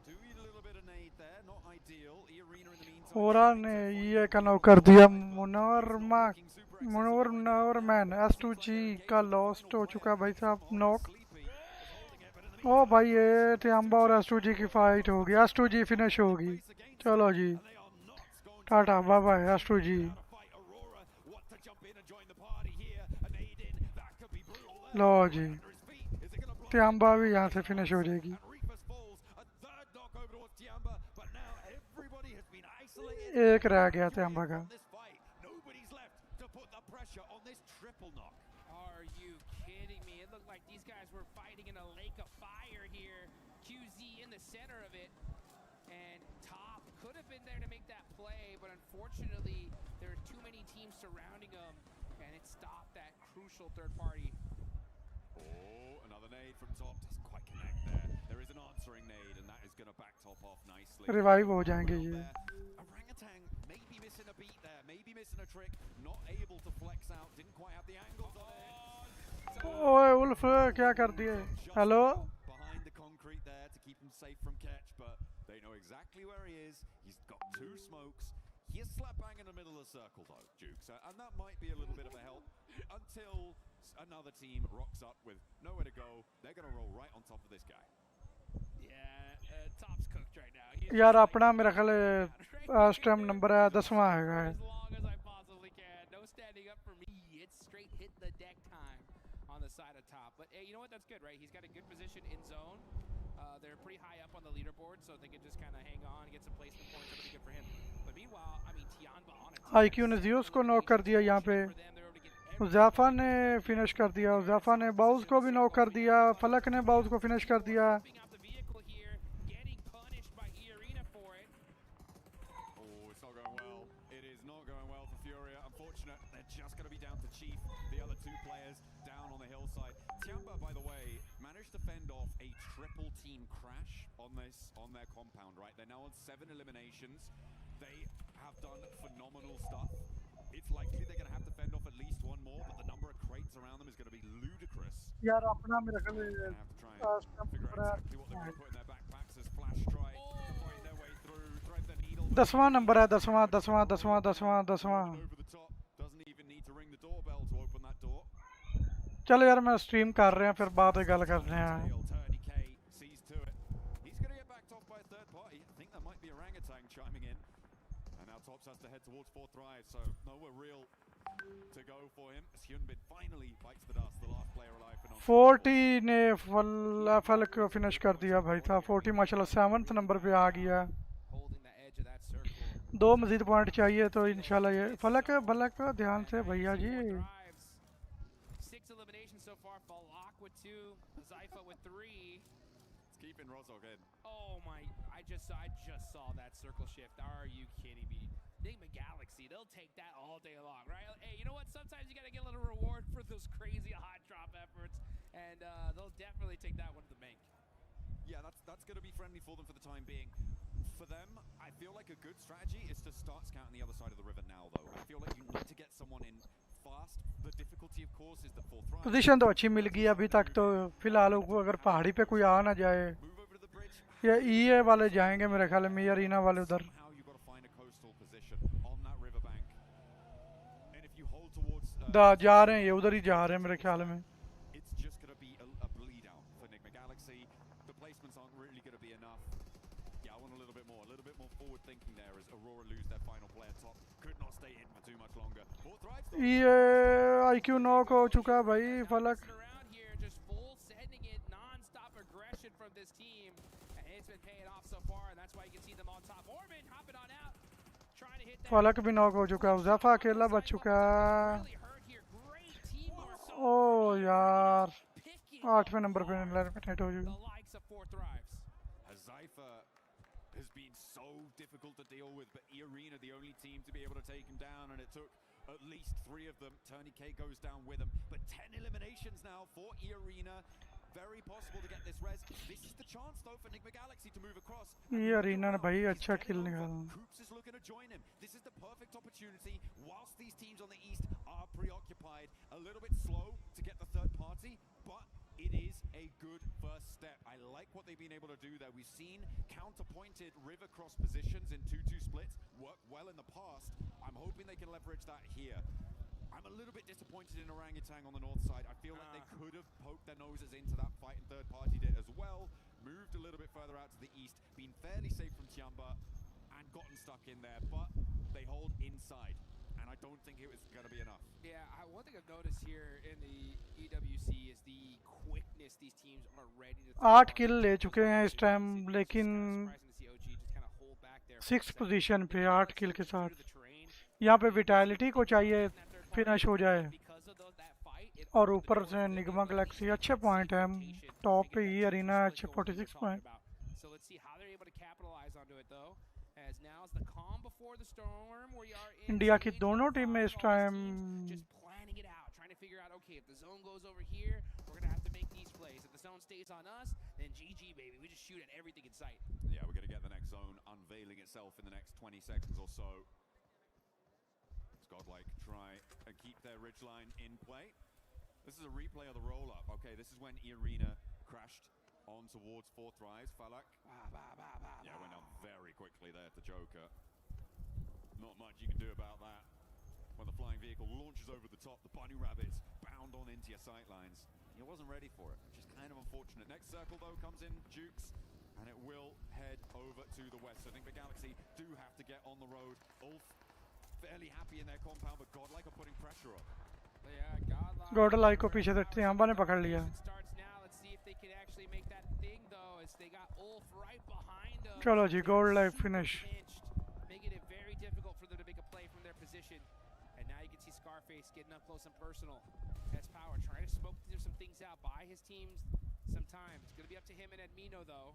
E: doing a little bit of nade there, not ideal. E-Arena in the meantime.
C: Aura ने ये का knock कर दिया. Munawwar man S2G का lost हो चुका भाई साहब. नॉक. ओ भाई ये टियाम्बा और S2G की फाइट होगी. S2G फिनिश होगी. चलो जी, टाटा बाय बाय S2G. लो जी, टियाम्बा भी यहाँ से फिनिश हो जाएगी. एक रह गया टियाम्बा का.
M: Are you kidding me? It looked like these guys were fighting in a lake of fire here. QZ in the center of it. And Top could have been there to make that play, but unfortunately, there are too many teams surrounding him, and it stopped that crucial third party.
E: Oh, another nade from Top. Doesn't quite connect there. There is an answering nade, and that is going to back Top off nicely.
C: Revive हो जाएंगे ये.
E: Orangutan maybe missing a beat there, maybe missing a trick, not able to flex out, didn't quite have the angles on it.
C: ओए Ulf क्या कर दिए. Hello.
E: Behind the concrete there to keep him safe from catch, but they know exactly where he is. He's got 2 smokes. He is slap bang in the middle of the circle though, Jukes, and that might be a little bit of a help until another team rocks up with nowhere to go. They're going to roll right on top of this guy.
M: Yeah, Top's cooked right now. He's
C: यार अपना मेरा ख्याल STEM number है 10वां है.
M: as long as I possibly can. No standing up for me. It's straight hit the deck time on the side of Top. But hey, you know what? That's good, right? He's got a good position in zone. They're pretty high up on the leaderboard, so they can just kind of hang on, get some placement points. That'll be good for him. But meanwhile, I mean, Tianba on it.
C: IQ ने Zeus को knock कर दिया यहाँ पे. उज़ाफा ने finish कर दिया. उज़ाफा ने बाउज को भी नॉक कर दिया. फलक ने बाउज को फिनिश कर दिया.
E: Tiamba, by the way, managed to fend off a triple team crash on their compound, right? They're now on 7 eliminations. They have done phenomenal stuff. It's likely they're going to have to fend off at least one more, but the number of crates around them is going to be ludicrous.
C: यार अपना मेरा ख्याल
E: Figure out exactly what they're going to put in their backpacks as Flash try to find their way through, thread the needle
C: 10वां नंबर है 10वां चलो यार मैं स्ट्रीम कर रहे हैं फिर बाद में गल करते हैं
E: Tops has to head towards fourth rise, so nowhere real to go for him. Hyunbin finally bites the dust, the last player alive for
C: 40 ने फलक फिनिश कर दिया भाई था 40 माशाल्लाह 7th नंबर पे आ गया 2 मजीद पॉइंट चाहिए तो इंशाल्लाह ये फलक ध्यान से भैया जी
M: 6 eliminations so far. Falak with 2, Zypha with 3.
E: It's keeping Rozog in.
M: Oh my! I just saw that circle shift. Are you kidding me? Enigma Galaxy, they'll take that all day long, right? Hey, you know what? Sometimes you gotta get a little reward for those crazy hot drop efforts, and they'll definitely take that one to the bank.
E: Yeah, that's gonna be friendly for them for the time being. For them, I feel like a good strategy is to start scouting the other side of the river now, though. I feel like you need to get someone in fast. The difficulty, of course, is the fourth rise.
C: Position तो अच्छी मिल गई अभी तक तो फिलहाल अगर पहाड़ी पे कोई आ ना जाए या ईए वाले जाएंगे मेरे ख्याल में अरीना वाले उधर जा रहे हैं ये उधर ही जा रहे हैं मेरे ख्याल में ये आईक्यू नॉक हो चुका भाई फलक फलक भी नॉक हो चुका ज़फ़ा अकेला बच चुका ओ यार 8वें नंबर पे नेट हो चुका
E: has been so difficult to deal with, but E-Arena the only team to be able to take him down, and it took at least 3 of them. Tony K goes down with him, but 10 eliminations now for E-Arena. Very possible to get this res. This is the chance though for Enigma Galaxy to move across.
C: E-Arena ने भाई अच्छा खेल निकाला.
E: Coops is looking to join him. This is the perfect opportunity whilst these teams on the east are preoccupied. A little bit slow to get the third party, but it is a good first step. I like what they've been able to do there. We've seen counter-pointed river cross positions in 2-2 splits work well in the past. I'm hoping they can leverage that here. I'm a little bit disappointed in Orangutan on the north side. I feel like they could have poked their noses into that fight and third partied it as well. Moved a little bit further out to the east, been fairly safe from Tiamba and gotten stuck in there, but they hold inside. And I don't think it was going to be enough.
M: Yeah, one thing I've noticed here in the EWC is the quickness these teams are ready to
C: 8 किल ले चुके हैं इस time लेकिन 6 position पे 8 किल के साथ यहाँ पे विटालिटी को चाहिए फिनिश हो जाए और ऊपर से निगमा गैलेक्सी अच्छे पॉइंट है टॉप पे ही अरीना अच्छे 46 पॉइंट इंडिया की दोनों टीमें इस time
M: okay, if the zone goes over here, we're going to have to make these plays. If the zone stays on us, then GG, baby. We just shoot at everything in sight.
E: Yeah, we're going to get the next zone unveiling itself in the next 20 seconds or so. Godlike try and keep their ridgeline in play. This is a replay of the roll-up. Okay, this is when E-Arena crashed on towards fourth rise. Falak. Yeah, went down very quickly there to Joker. Not much you can do about that. When the flying vehicle launches over the top, the bunny rabbits bound on into your sight lines. He wasn't ready for it, which is kind of unfortunate. Next circle, though, comes in Jukes, and it will head over to the west. So I think the Galaxy do have to get on the road. Ulf fairly happy in their compound, but Godlike are putting pressure on.
M: Yeah,
C: Godlike को पीछे से तियांबा ने पकड़ लिया. चलो जी, Godlike finish.
M: Getting up close and personal. That's power. Trying to smoke some things out. Buy his teams some time. It's going to be up to him and Admino, though,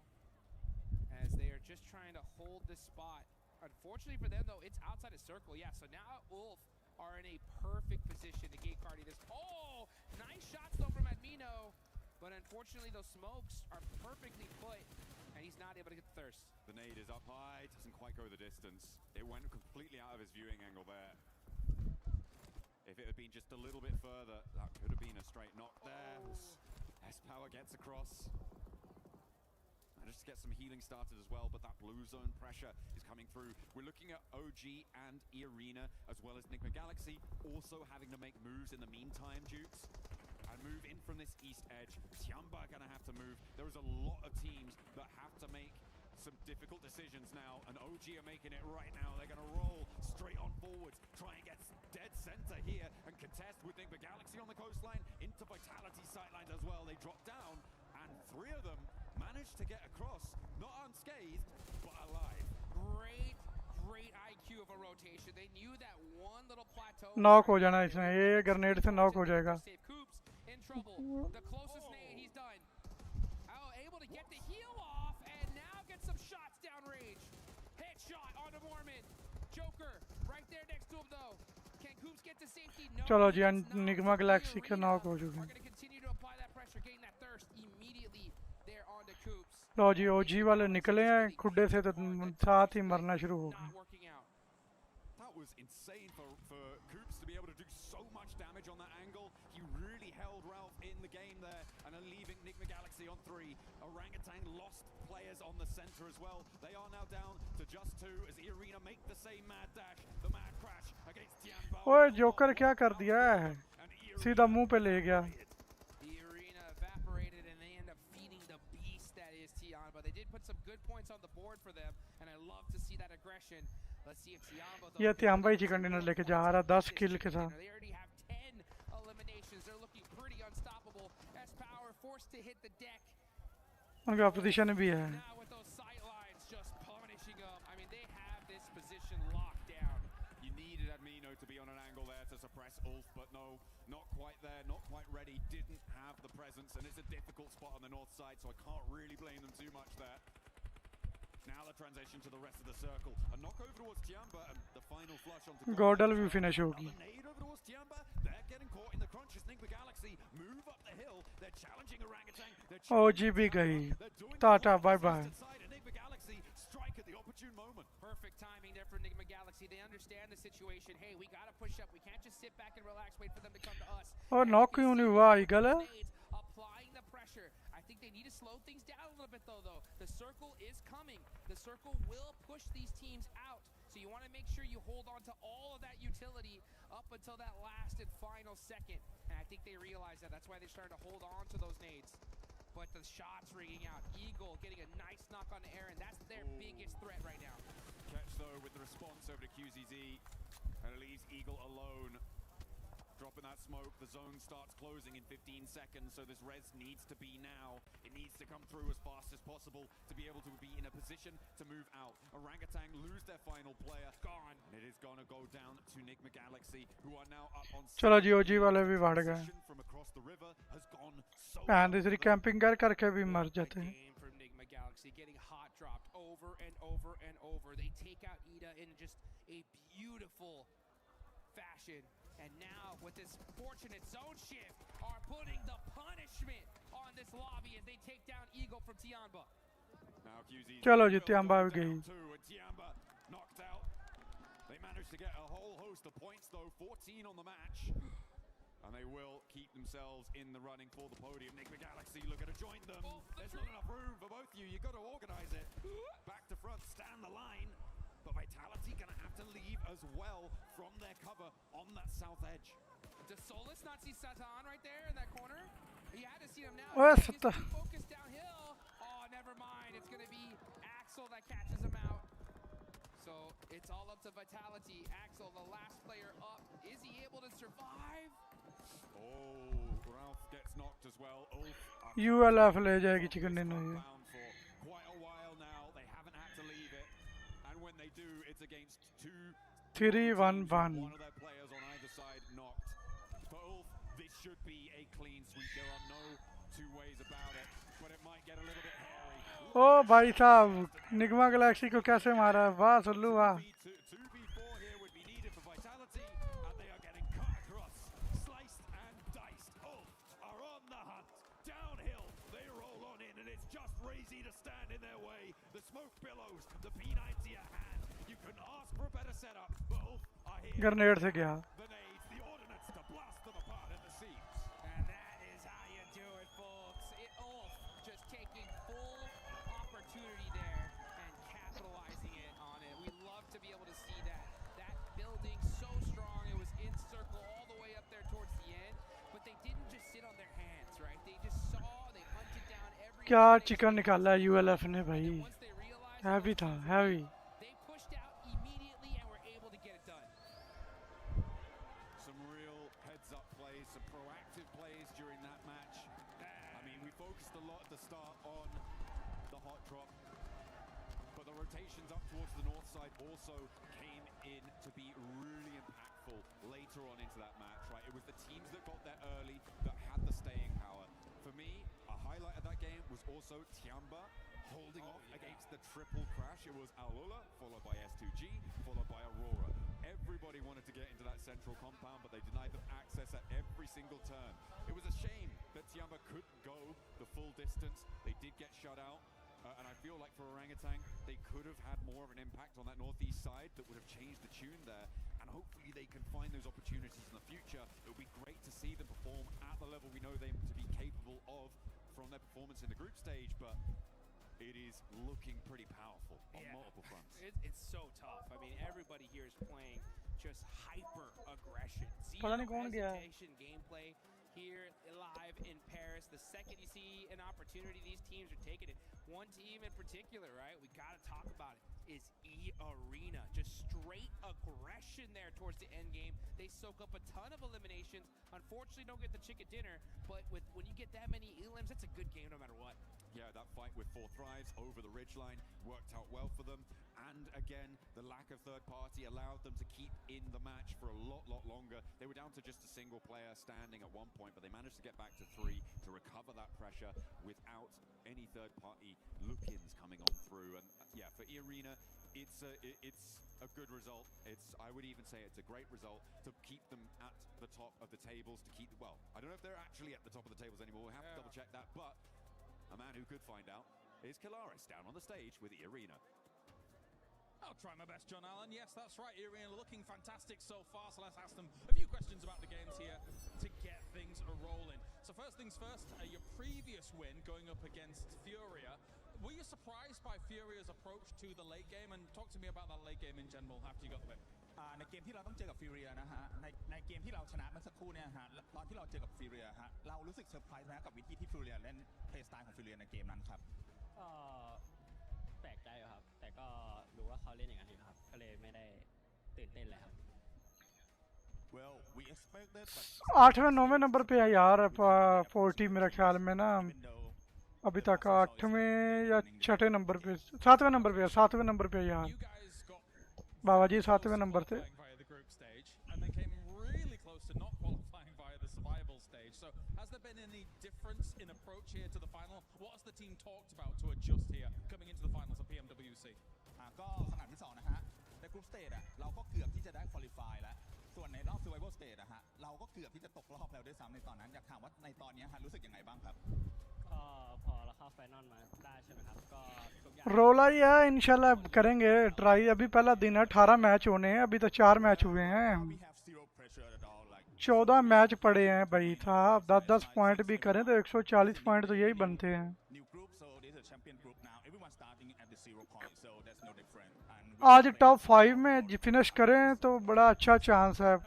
M: as they are just trying to hold this spot. Unfortunately for them, though, it's outside of circle. Yeah, so now Ulf are in a perfect position to gate cardi this. Oh, nice shots, though, from Admino. But unfortunately, those smokes are perfectly put, and he's not able to get the thirst.
E: The nade is up high. Doesn't quite go the distance. It went completely out of his viewing angle there. If it had been just a little bit further, that could have been a straight knock there. S-Power gets across. And Managed to get some healing started as well, but that blue zone pressure is coming through. We're looking at OG and Arena, as well as Enigma Galaxy, also having to make moves in the meantime, Dukes. And move in from this east edge. Tiamba are going to have to move. There is a lot of teams that have to make some difficult decisions now, and OG are making it right now. They're going to roll straight on forwards, try and get dead center here, and contest with Enigma Galaxy on the coastline, into Vitality sightlines as well. They drop down, and 3 of them managed to get across, not unscathed, but alive.
M: Great IQ of a rotation. They knew that one little plateau.
C: Knock हो जाना इसमें, ये grenade से knock हो जाएगा.
M: In trouble. The closest nade, he's done. Able to get the heal off, and now get some shots downrange. Headshot onto Mormon. Joker right there next to him though. Can Coops get to safety? No.
C: चलो जी, Nigma Galaxy के knock हो चुके हैं.
M: Going to continue to apply that pressure, getting that thirst immediately there onto Coops.
C: लो जी, ओजी वाले निकले हैं खुड्डे से, तो साथ ही मरना शुरू हो गए.
E: That was insane for Coops to be able to do so much damage on that angle. He really held Ralph in the game there, and are leaving Enigma Galaxy on 3. Orangutan lost players on the center as well. They are now down to just 2 as Arena make the same mad dash, the mad crash against Tianbo.
C: ओए joker क्या कर दिया है, सीधा मुंह पे ले गया.
M: Arena evaporated, and they end up feeding the beast that is Tianbo. They did put some good points on the board for them, and I love to see that aggression. Let's see if Tianbo.
C: ये तियांबा ही chicken dinner लेके जा रहा 10 किल के साथ.
M: They already have 10 eliminations. They're looking pretty unstoppable. S-Power forced to hit the deck.
C: उनका position भी है.
M: Now with those sight lines just punishing them. I mean, they have this position locked down.
E: You needed Admino to be on an angle there to suppress Ulf, but no, not quite there, not quite ready. Didn't have the presence, and it's a difficult spot on the north side, so I can't really blame them too much there. Now the transition to the rest of the circle. A knock over towards Tiamba, and the final flush onto
C: Gordel भी finish होगी.
E: Nade over towards Tiamba. They're getting caught in the crunches. Enigma Galaxy move up the hill. They're challenging Orangutan.
C: OG भी गई. टाटा, bye bye.
E: Enigma Galaxy strike at the opportune moment.
M: Perfect timing there for Enigma Galaxy. They understand the situation. Hey, we gotta push up. We can't just sit back and relax, wait for them to come to us.
C: और knock क्यों नहीं हुआ eagle?
M: Applying the pressure. I think they need to slow things down a little bit though. The circle is coming. The circle will push these teams out. So you want to make sure you hold on to all of that utility up until that last and final second. And I think they realize that. That's why they're starting to hold on to those nades. But the shots ringing out. Eagle getting a nice knock on the air, and that's their biggest threat right now.
E: Catch though with the response over to QZZ, and it leaves Eagle alone. Dropping that smoke, the zone starts closing in 15 seconds, so this res needs to be now. It needs to come through as fast as possible to be able to be in a position to move out. Orangutan lose their final player. Gone. And it is going to go down to Enigma Galaxy, who are now up on...
C: चलो जी, OG वाले भी बढ़ गए.
E: ...from across the river has gone so...
C: And this camping करके भी मर जाते हैं.
M: Game from Enigma Galaxy, getting hot dropped over and over and over. They take out Ida in just a beautiful fashion. And now, with this fortunate zone shift, are putting the punishment on this lobby as they take down Eagle from Tiamba.
E: Now QZ
C: चलो जी, तियांबा भी गई.
E: Tiamba knocked out. They managed to get a whole host of points though, 14 on the match. And they will keep themselves in the running for the podium. Enigma Galaxy looking to join them. There's not enough room for both of you. You've got to organize it. Back to front, stand the line. But Vitality gonna have to leave as well from their cover on that south edge.
M: Does Solus not see Satan right there in that corner? He had to see him now.
C: Oh,
M: He's focused downhill. Oh, never mind. It's gonna be Axel that catches him out. So it's all up to Vitality. Axel, the last player up. Is he able to survive?
E: Oh, Ralph gets knocked as well.
C: ULF ले जाएगी chicken dinner.
E: Quite a while now. They haven't had to leave it. And when they do, it's against
C: 3-1-1.
E: One of their players on either side knocked. For Ulf, this should be a clean sweep. There are no two ways about it. But it might get a little bit hairy.
C: ओ भाई साहब, Nigma Galaxy को कैसे मारा? वाह सुल्लू वाह.
E: 2v4 here would be needed for Vitality, and they are getting cut across, sliced and diced. Ulf are on the hunt. Downhill, they roll on in, and it's just Razy to stand in their way. The smoke billows, the P90 at hand. You couldn't ask for a better setup, but Ulf are here.
C: Grenade से गया.
E: The nades, the ordnance to blast them apart at the seams.
M: And that is how you do it, folks. Ulf just taking full sit on their hands, right? They just saw, they hunted down every
C: क्या chicken निकाला है यूएलएफ ने भाई, heavy था heavy.
M: they pushed out immediately and were able to get it done.
E: Some real heads-up plays, some proactive plays during that match. I mean, we focused a lot at the start on the hot drop, but the rotations up towards the north side also came in to be really impactful later on into that match, right? It was the teams that got there early that had the staying power. For me, a highlight of that game was also Tiamba holding off against the triple crash. It was Alula, followed by S2G, followed by Aurora. Everybody wanted to get into that central compound, but they denied them access at every single turn. It was a shame that Tiamba couldn't go the full distance. They did get shut out. And I feel like for Orangutan, they could have had more of an impact on that northeast side that would have changed the tune there. And hopefully they can find those opportunities in the future. It would be great to see them perform at the level we know them to be capable of from their performance in the group stage. But it is looking pretty powerful on multiple fronts.
M: It's so tough. I mean, everybody here is playing just hyper aggression.
C: पता नहीं कौन गया.
M: Hesitation gameplay here live in Paris. The second you see an opportunity, these teams are taking it. One team in particular, right? We got to talk about it. Is E-Arena. Just straight aggression there towards the end game. They soak up a ton of eliminations. Unfortunately, don't get the chicken dinner, but when you get that many elims, that's a good game no matter what.
E: Yeah, that fight with 4 Thrives over the ridgeline worked out well for them. And again, the lack of third party allowed them to keep in the match for a lot longer. They were down to just a single player standing at one point, but they managed to get back to 3 to recover that pressure without any third party look-ins coming on through. And yeah, for E-Arena, it's a good result. I would even say it's a great result to keep them at the top of the tables, to keep, well, I don't know if they're actually at the top of the tables anymore. We'll have to double check that, but a man who could find out is Kalaris down on the stage with E-Arena.
G: I'll try my best, John Allen. Yes, that's right. E-Arena looking fantastic so far, so let's ask them a few questions about the games here to get things rolling. So first things first, your previous win going up against Furia. Were you surprised by Furia's approach to the late game? And talk to me about that late game in general after you got the win.
N: ในเกมที่เราต้องเจอกับฟิวเรียนะฮะในเกมที่เราชนะเมื่อสักครู่เนี่ยฮะตอนที่เราเจอกับฟิวเรียฮะเรารู้สึกเซอร์ไพรส์นะกับวิธีที่ฟิวเรียเล่นเพลย์สไตล์ของฟิวเรียในเกมนั้นครับ
O: ก็แปลกใจครับแต่ก็รู้ว่าเขาเล่นอย่างนั้นอยู่ครับก็เลยไม่ได้ตื่นเต้นเลยครับ
N: Well we expected but
C: 8वें 9वें नंबर पे है यार 40 मेरा ख्याल में ना अभी तक 8वें या 6ठे नंबर पे 7वें नंबर पे 7वें नंबर पे यार बाबा जी 7वें नंबर थे.
G: And they came really close to not qualifying via the survival stage. So has there been any difference in approach here to the final? What has the team talked about to adjust here coming into the finals of PMWC?
N: ก็สนามที่2นะฮะในกรุ๊ปสเตจเราก็เกือบที่จะได้ควอลิฟายแล้วส่วนในรอบ survival stage นะฮะเราก็เกือบที่จะตกรอบแล้วด้วยซ้ำในตอนนั้นอยากถามว่าในตอนนี้ฮะรู้สึกยังไงบ้างครับ
O: ก็พอเราเข้าไฟนอลมาได้ใช่ไหมครับก็ทุกอย่าง
C: रोला ही है इंशाल्लाह करेंगे try. अभी पहला दिन है 18 match होने हैं, अभी तो 4 मैच हुए हैं. 14 मैच पड़े हैं भाई साहब. 10-10 पॉइंट भी करें तो 140 पॉइंट तो यही बनते हैं. आज टॉप 5 में फिनिश करें तो बड़ा अच्छा चांस है.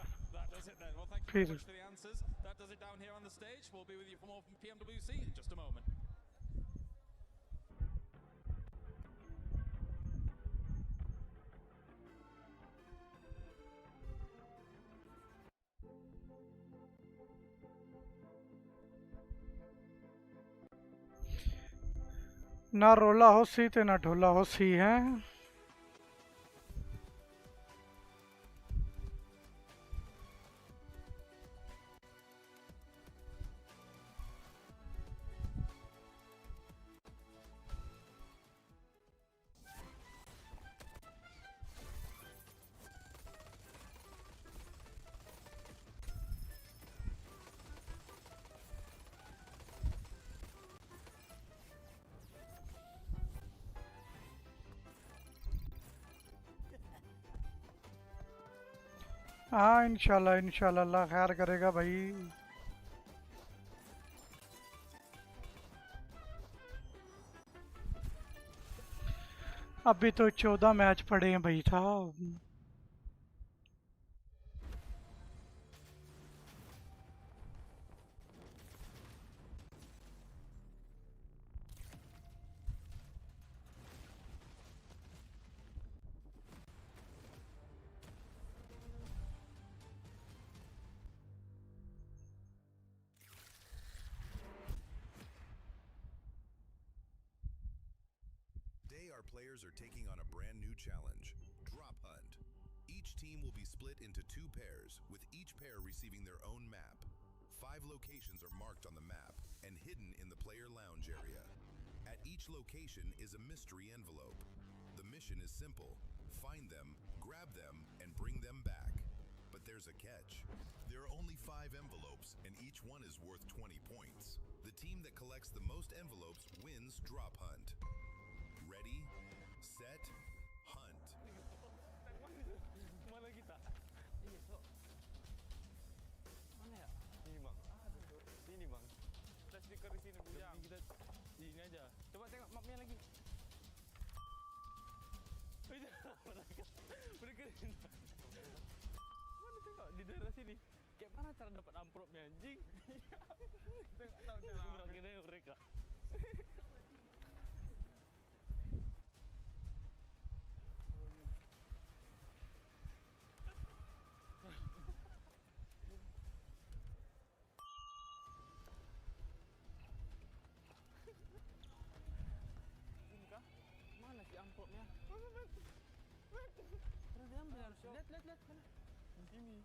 C: फिर ना रोला हो सी ते ना ढोला हो सी है. हाँ इंशाल्लाह इंशाल्लाह अल्लाह खैर करेगा भाई. अभी तो 14 मैच पड़े हैं भाई साहब.
P: our players are taking on a brand new challenge, Drop Hunt. Each team will be split into 2 pairs, with each pair receiving their own map. 5 locations are marked on the map and hidden in the player lounge area. At each location is a mystery envelope. The mission is simple: find them, grab them, and bring them back. But there's a catch. There are only 5 envelopes, and each one is worth 20 points. The team that collects the most envelopes wins Drop Hunt. Ready, set, hunt.
Q: Mana kita? Iya, Sok. Mana ya? Sini, Bang. Sini, Bang. Kita stiker di sini, Bujang. Kita di sini aja. Coba tengok mapnya lagi. Mereka mana tengok di daerah sini. Kayak mana cara dapat amplopnya, anjing? Kita nggak tahu cara. Kira mereka. Ini kah? Mana si amplopnya? Pernah diambil harusnya. Lihat mana? Di sini.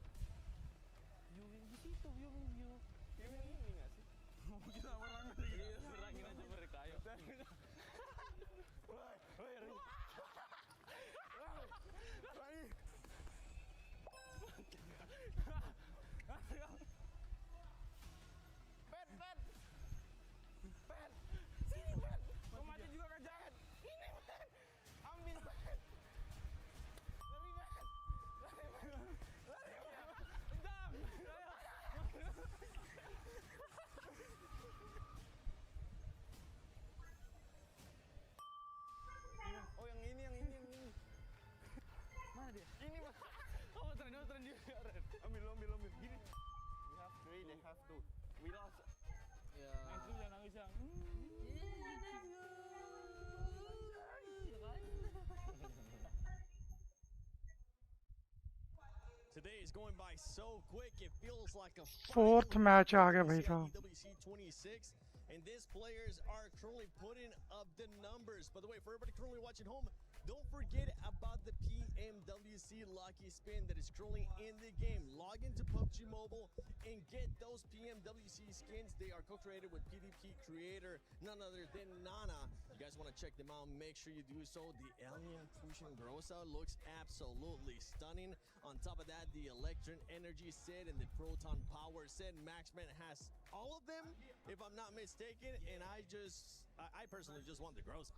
Q: View di situ, view. View yang ini nggak sih? Mau kita orang aja. Iya, berangin aja mereka, ayo. Woi, Rai. Ben. Sini, Ben. Mau mati juga kan jangan. Ini, Ben. Ambil, Ben. Lari, Ben. Bentar. Oh, yang ini. Mana dia? Ini, Mas. Oh, tren dia. Ambil. Gini. We have 3, they have 2. We lost. Ya. Nangis yang.
J: Today is going by so quick, it feels like a
C: 4th match आ गया भाई साहब.
J: PMWC 26, and these players are currently putting up the numbers. By the way, for everybody currently watching home, don't forget about the PMWC Lucky Spin that is currently in the game. Log into PUBG Mobile and get those PMWC skins. They are co-created with PvP creator, none other than Nana. You guys want to check them out, make sure you do so. The Alien Fusion Grossa looks absolutely stunning. On top of that, the Electron Energy set and the Proton Power set. Maxman has all of them, if I'm not mistaken, and I personally just want the Grossa.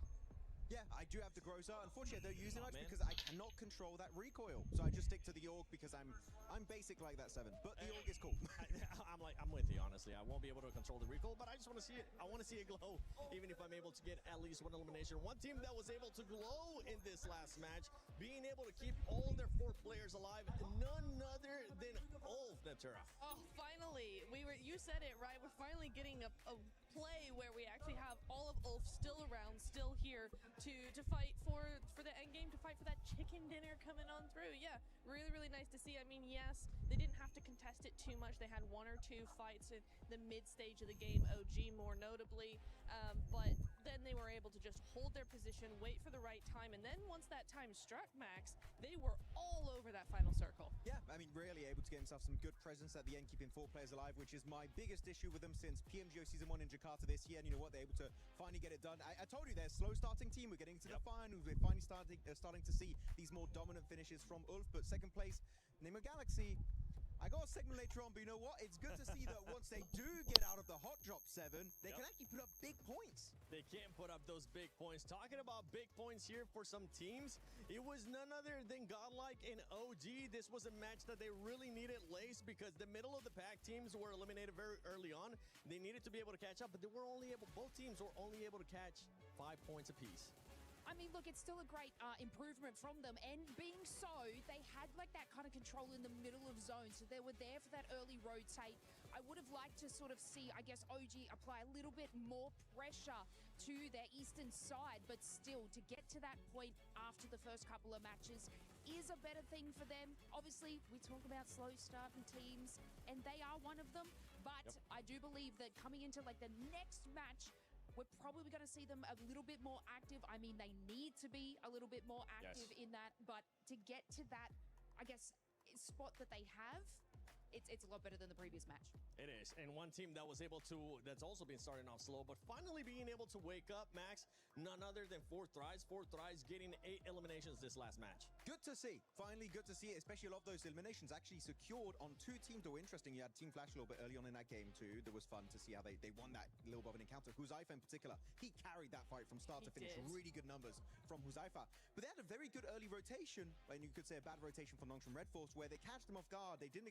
I: Yeah, I do have the Groza. Unfortunately, I don't use it much because I cannot control that recoil. So I just stick to the AUG because I'm basic like that, 7. But the AUG is cool.
J: I'm with you, honestly. I won't be able to control the recoil, but I just want to see it. I want to see it glow, even if I'm able to get at least 1 elimination. One team that was able to glow in this last match, being able to keep all their 4 players alive, none other than Ulf, Natura.
F: Oh, finally. You said it, right? We're finally getting a play where we actually have all of Ulf still around, still here to fight for the end game, to fight for that chicken dinner coming on through. Yeah, really nice to see. I mean, yes, they didn't have to contest it too much. They had 1 or 2 fights in the mid stage of the game, OG more notably, but then they were able to just hold their position, wait for the right time, and then once that time struck, Max, they were all over that final circle.
I: Yeah, I mean, really able to get himself some good presence at the end, keeping 4 players alive, which is my biggest issue with them since PMGO Season 1 in Jakarta this year. And you know what? They're able to finally get it done. I told you, they're a slow starting team. We're getting to the finals. We're finally starting to see these more dominant finishes from Ulf. But second place, Nemo Galaxy. I got a segment later on, but you know what? It's good to see that once they do get out of the hot drop 7, they can actually put up big points.
J: They can put up those big points. Talking about big points here for some teams, it was none other than Godlike and OG. This was a match that they really needed laced because the middle of the pack teams were eliminated very early on. They needed to be able to catch up, but both teams were only able to catch 5 points apiece.
H: I mean, look, it's still a great improvement from them. And being so, they had like that kind of control in the middle of zone. So they were there for that early rotate. I would have liked to sort of see, I guess, OG apply a little bit more pressure to their eastern side. But still, to get to that point after the first couple of matches is a better thing for them. Obviously, we talk about slow starting teams, and they are one of them. But I do believe that coming into like the next match, we're probably going to see them a little bit more active. I mean, they need to be a little bit more active in that, but to get to that, I guess, spot that they have, it's a lot better than the previous match.
J: It is, and one team that was able to, that's also been starting off slow, but finally being able to wake up, Max, none other than 4 Thrives, getting 8 eliminations this last match.
I: Good to see. Finally, good to see it, especially a lot of those eliminations actually secured on 2 teams that were interesting. You had Team Flash a little bit early on in that game too. That was fun to see how they won that little bit of an encounter. Huzaifa in particular, he carried that fight from start to finish.
F: Did.
I: Really good numbers from Huzaifa. But they had a very good early rotation, and you could say a bad rotation from Nong from Red Force, where they catched them off guard. They didn't